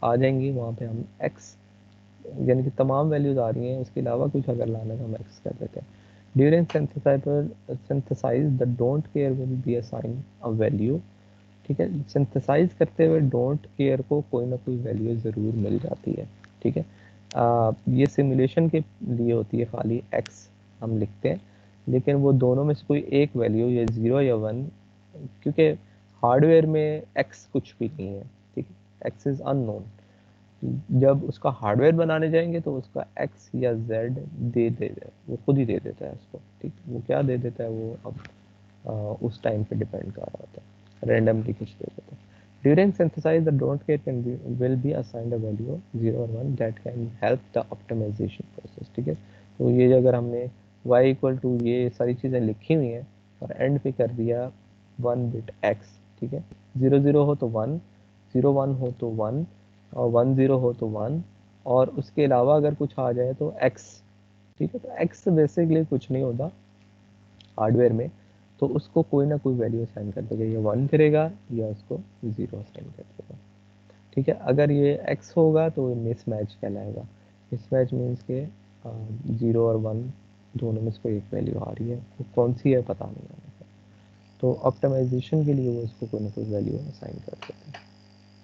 आ जाएंगी वहाँ पे हम X, यानी कि तमाम वैल्यूज आ रही हैं, उसके अलावा कुछ अगर लाना है तो हम X कर देते हैं। During synthesize the don't care will be assign a value. ठीक है, सिंथेसाइज करते हुए डोंट केयर को कोई ना कोई वैल्यू ज़रूर मिल जाती है। ठीक है, ये सिमुलेशन के लिए होती है, खाली X हम लिखते हैं, लेकिन वो दोनों में से कोई एक वैल्यू या 0 या 1, क्योंकि हार्डवेयर में X कुछ भी नहीं है। ठीक है, X इज़ अननोन। जब उसका हार्डवेयर बनाने जाएंगे तो उसका X या Z दे वो खुद ही दे देता है उसको। ठीक, वो क्या दे देता है वो अब उस टाइम पे डिपेंड कर रहा होता है, रैंडमली कुछ दे देता है। During synthesize the don't care can be will be assigned a value 0 और 1 that can help the optimization process. ठीक है, तो ये अगर हमने y इक्वल टू ये सारी चीज़ें लिखी हुई हैं और एंड पे कर दिया 1 बिट x, ठीक है, 0 0 हो तो 1, 0 1 हो तो 1 और 1 0 हो तो 1, और उसके अलावा अगर कुछ आ जाए तो x। ठीक है, तो x बेसिकली कुछ नहीं होता हार्डवेयर में, तो उसको कोई ना कोई वैल्यू असाइन कर देगा, या 1 करेगा या उसको 0 असाइन कर देगा। ठीक है, अगर ये x होगा तो मिसमैच कहलाएगा। मिसमैच मीन्स के 0 और 1 दोनों में से कोई एक वैल्यू आ रही है, वो कौन सी है पता नहीं है, तो ऑप्टिमाइजेशन के लिए वो इसको कोई ना कोई वैल्यू असाइन कर देते हैं।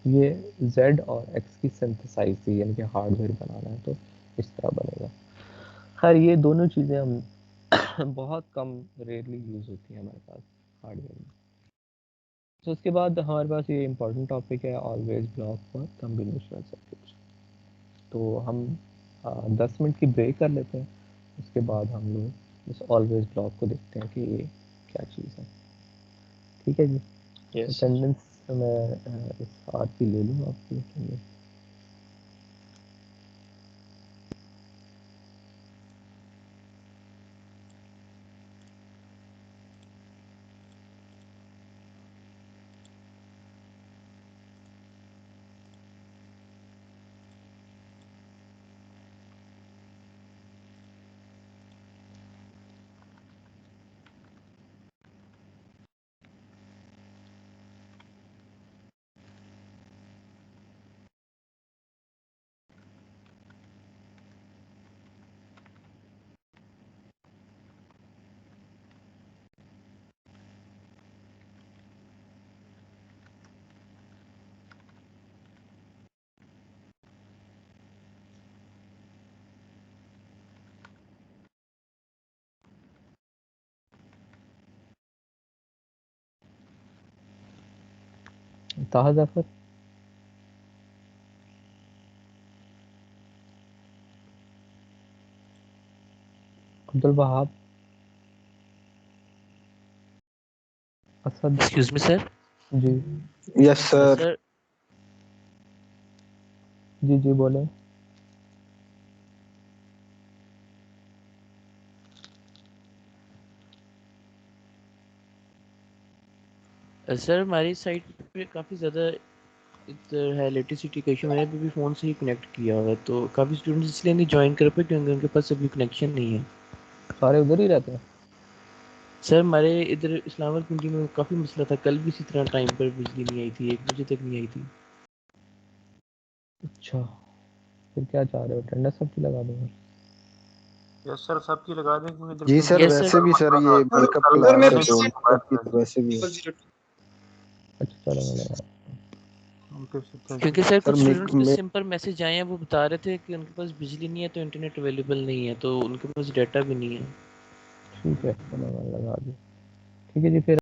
ये Z और X की सिंथेसाइज थी, यानी कि हार्डवेयर बनाना है तो इस तरह बनेगा। खैर ये दोनों चीज़ें हम बहुत कम रेयरली यूज़ होती है हमारे पास हार्डवेयर में। तो उसके बाद हमारे पास ये इम्पोर्टेंट टॉपिक है always block for combinational circuits. तो हम 10 मिनट की ब्रेक कर लेते हैं, उसके बाद हम लोग इस ऑलवेज ब्लॉक को देखते हैं कि ये क्या चीज़ है। ठीक है जी। Yes sir. अटेंडेंस मैं इस हाथ की ले लूँ आपकी attendance। Taha Zafar, Abdul Wahab, Asad. Excuse me sir. जी यस सर। सर जी जी बोले। सर हमारी साइट पे काफ़ी ज़्यादा इधर है इलेक्ट्रिसिटी का इशू। मैंने अभी फ़ोन से ही कनेक्ट किया हुआ है, तो काफ़ी स्टूडेंट्स इसलिए नहीं ज्वाइन कर पाए क्योंकि उनके पास अभी कनेक्शन नहीं है। सारे उधर ही रहते हैं? सर हमारे इधर इस्लामाबाद पिंडी में काफ़ी मसला था, कल भी इसी तरह टाइम पर बिजली नहीं आई थी, 1 बजे तक नहीं आई थी। अच्छा, फिर क्या चाह रहे हो, अटेंडेंस सबकी लगा दूंगा? यस सर, सबकी लगा दें क्योंकि इधर जी पे सर, यस वैसे सर। भी सर ये बैकअप सर क्लास मेरे है तो सबकी तो वैसे भी है। अच्छा चलो मैं लगा। हम कह सकते हैं जी। क्योंकि सर सर कुछ स्टूडेंट्स पे मैं सिंपल मैसेज आए हैं, वो बता रहे थे कि उनके पास बिजली नहीं है तो इंटरनेट अवेलेबल नहीं है, तो उनके पास डाटा भी नहीं है। ठीक है चलो मैं लगा दूँ। ठीक है जी, फिर